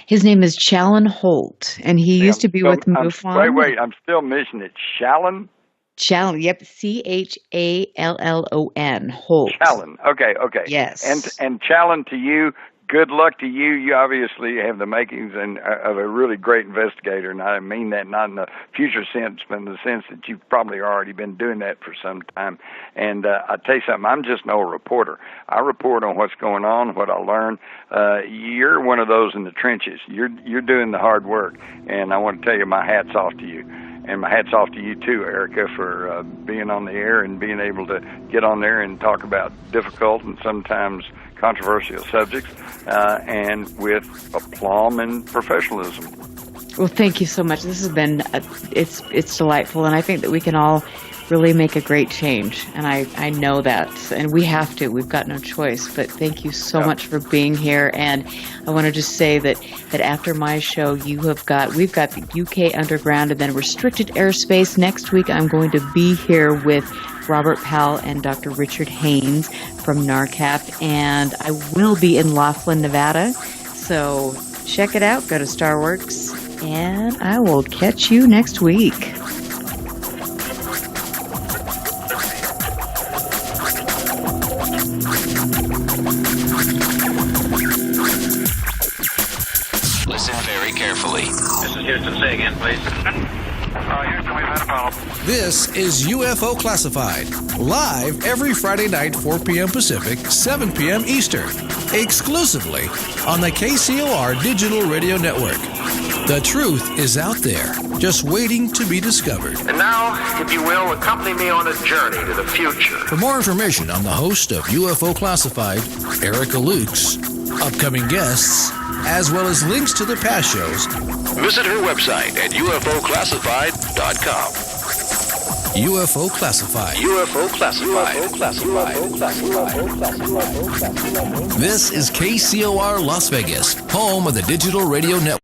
His name is Challen Holt, and he used to be with MUFON. Wait, I'm still missing it. Challen? Challen, yep, Challon, Holt. Challen, okay. Yes. And Challen, to you, good luck to you. You obviously have the makings of a really great investigator, and I mean that not in the future sense, but in the sense that you've probably already been doing that for some time. And I'll tell you something, I'm just an old reporter. I report on what's going on, what I learn. You're one of those in the trenches. You're doing the hard work, and I want to tell you my hat's off to you. And my hat's off to you, too, Erica, for being on the air and being able to get on there and talk about difficult and sometimes controversial subjects, and with aplomb and professionalism. Well, thank you so much. This has been, it's delightful, and I think that we can all really make a great change, and I know that, and we have to. We've got no choice, but thank you so much for being here, and I want to just say that after my show, we've got the UK Underground and then restricted airspace. Next week, I'm going to be here with Robert Powell and Dr. Richard Haynes from NARCAP, and I will be in Laughlin, Nevada, so check it out. Go to Starworks, and I will catch you next week. Listen very carefully. This is Houston. Say again, please. Houston, we've had a problem. This is UFO Classified, live every Friday night, 4 p.m. Pacific, 7 p.m. Eastern, exclusively on the KCOR Digital Radio Network. The truth is out there, just waiting to be discovered. And now, if you will, accompany me on a journey to the future. For more information on the host of UFO Classified, Erica Lukes, upcoming guests, as well as links to the past shows, visit her website at UFOClassified.com. UFO Classified. UFO Classified. This is KCOR Las Vegas, home of the Digital Radio Network.